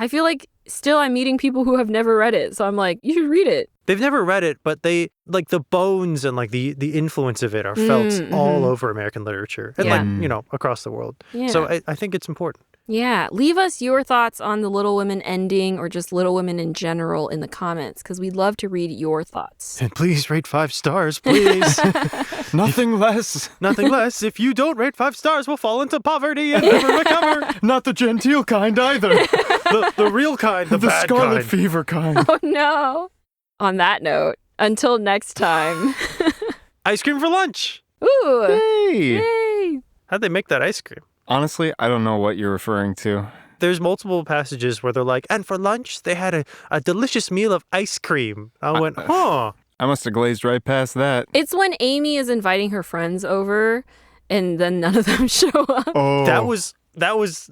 feel like still I'm meeting people who have never read it. So I'm like, you should read it. They've never read it, but they, the bones and, the influence of it are felt all over American literature and, across the world. Yeah. So I think it's important. Yeah. Leave us your thoughts on the Little Women ending or just Little Women in general in the comments because we'd love to read your thoughts. And please rate 5 stars, please. Nothing less. Nothing less. If you don't rate 5 stars, we'll fall into poverty and never recover. Not the genteel kind either. The real kind, the bad scarlet kind. fever kind. Oh, no. On that note, until next time. Ice cream for lunch. Ooh. Hey. Yay. How'd they make that ice cream? Honestly, I don't know what you're referring to. There's multiple passages where they're like, and for lunch, they had a delicious meal of ice cream. I went, huh. I must have glazed right past that. It's when Amy is inviting her friends over, and then none of them show up. Oh. That was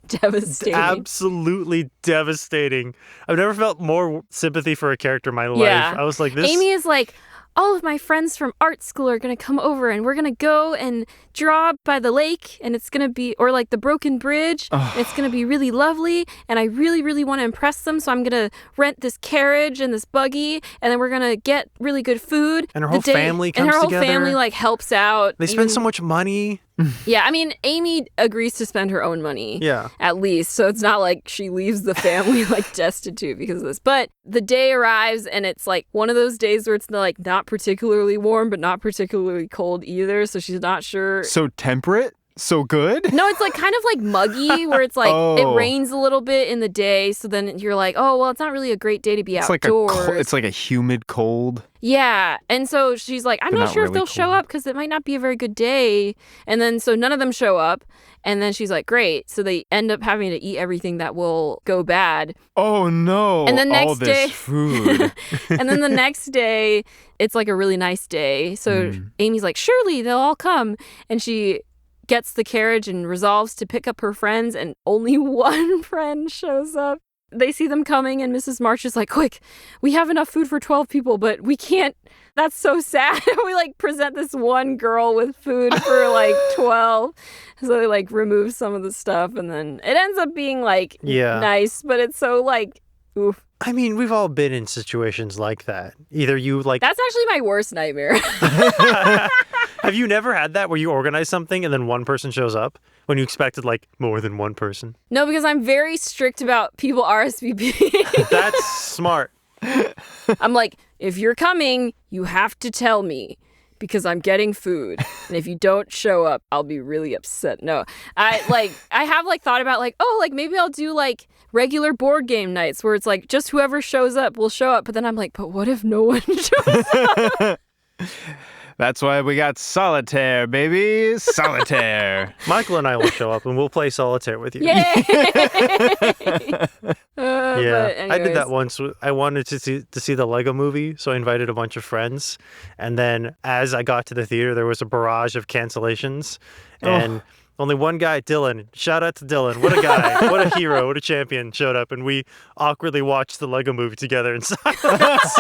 devastating. Absolutely devastating. I've never felt more sympathy for a character in my life. I was like, this. Amy is like, all of my friends from art school are going to come over and we're going to go and draw by the lake and it's going to be, or like the broken bridge. And it's going to be really lovely. And I really, really want to impress them. So I'm going to rent this carriage and this buggy and then we're going to get really good food. And her whole family comes together. And her whole family like helps out. They spend so much money. Yeah, I mean, Amy agrees to spend her own money. Yeah. At least. So it's not like she leaves the family like destitute because of this. But the day arrives and it's like one of those days where it's like not particularly warm, but not particularly cold either. So she's not sure. So temperate? So good? No, it's like kind of like muggy where it's like it rains a little bit in the day. So then you're like, oh, well, it's not really a great day to be outdoors. It's like a humid cold. Yeah. And so she's like, I'm not sure if they'll show up because it might not be a very good day. And then so none of them show up. And then she's like, great. So they end up having to eat everything that will go bad. Oh, no. And the next all this food. And then the next day, it's like a really nice day. So Amy's like, surely they'll all come. And she gets the carriage and resolves to pick up her friends, and only one friend shows up. They see them coming, and Mrs. March is like, quick, we have enough food for 12 people, but we can't. That's so sad. We like present this one girl with food for like 12. So they like remove some of the stuff, and then it ends up being like nice, but it's so like, oof. I mean, we've all been in situations like that. Either you like... That's actually my worst nightmare. Have you never had that where you organize something and then one person shows up when you expected like more than one person? No, because I'm very strict about people RSVPing. That's smart. I'm like, if you're coming, you have to tell me because I'm getting food. And if you don't show up, I'll be really upset. No, I have like thought about like, oh, like maybe I'll do like regular board game nights where it's like just whoever shows up will show up. But then I'm like, but what if no one shows up? That's why we got solitaire, baby. Solitaire. Michael and I will show up and we'll play solitaire with you. Yay! Yeah, I did that once. I wanted to see the Lego movie, so I invited a bunch of friends. And then as I got to the theater, there was a barrage of cancellations. And only one guy, Dylan, shout out to Dylan. What a guy. What a hero. What a champion showed up. And we awkwardly watched the Lego movie together in silence.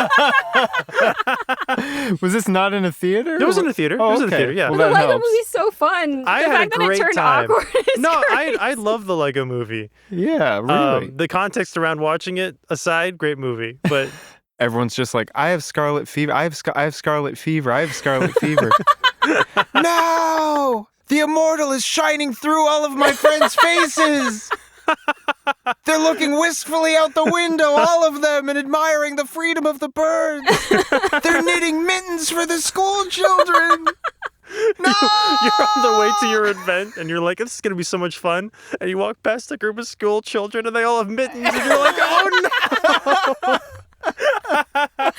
Was this not in a theater? It was in a theater. Oh, it was in a theater, yeah. Well, the that Lego helps. movie's so fun. I the had fact a that great it turned time. awkward is No, great. I love the Lego movie. Yeah, really. The context around watching it aside, great movie. But everyone's just like, I have scarlet fever. I have scarlet fever. I have scarlet fever. No! The immortal is shining through all of my friends' faces. They're looking wistfully out the window, all of them, and admiring the freedom of the birds. They're knitting mittens for the school children. No! You're on the way to your event, and you're like, this is going to be so much fun. And you walk past a group of school children, and they all have mittens, and you're like, oh, no!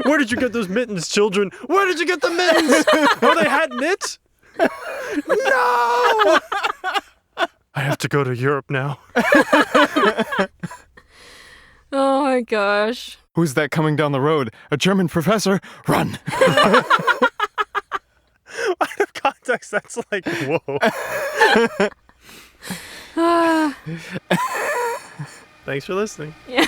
Where did you get those mittens, children? Where did you get the mittens? Oh, they had knit? No! I have to go to Europe now. Oh my gosh. Who's that coming down the road? A German professor? Run! Out of context, that's like, whoa. Thanks for listening. Yeah.